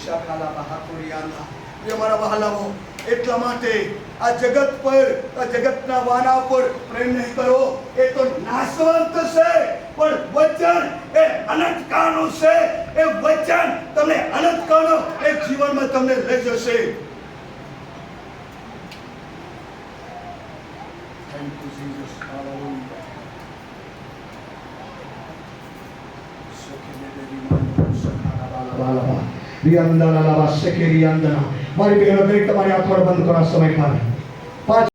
શાકાલા બહાતુરિયાના. પ્રિય મારા વહાલાઓ, એટલા માટે આ જગત પર, આ જગતના વાના પર પ્રેમ નહીં કરો. એ તો નાશવંત છે, પણ વચન એ અનંતકાળનું છે. એ વચન તમને અનંતકાળનો એ જીવનમાં તમને લઈ જશે. Thank you Jesus. હાલેલુયા. મારી બહેનો દરેક તમારી આંખો બંધ કરો આ સમય પર.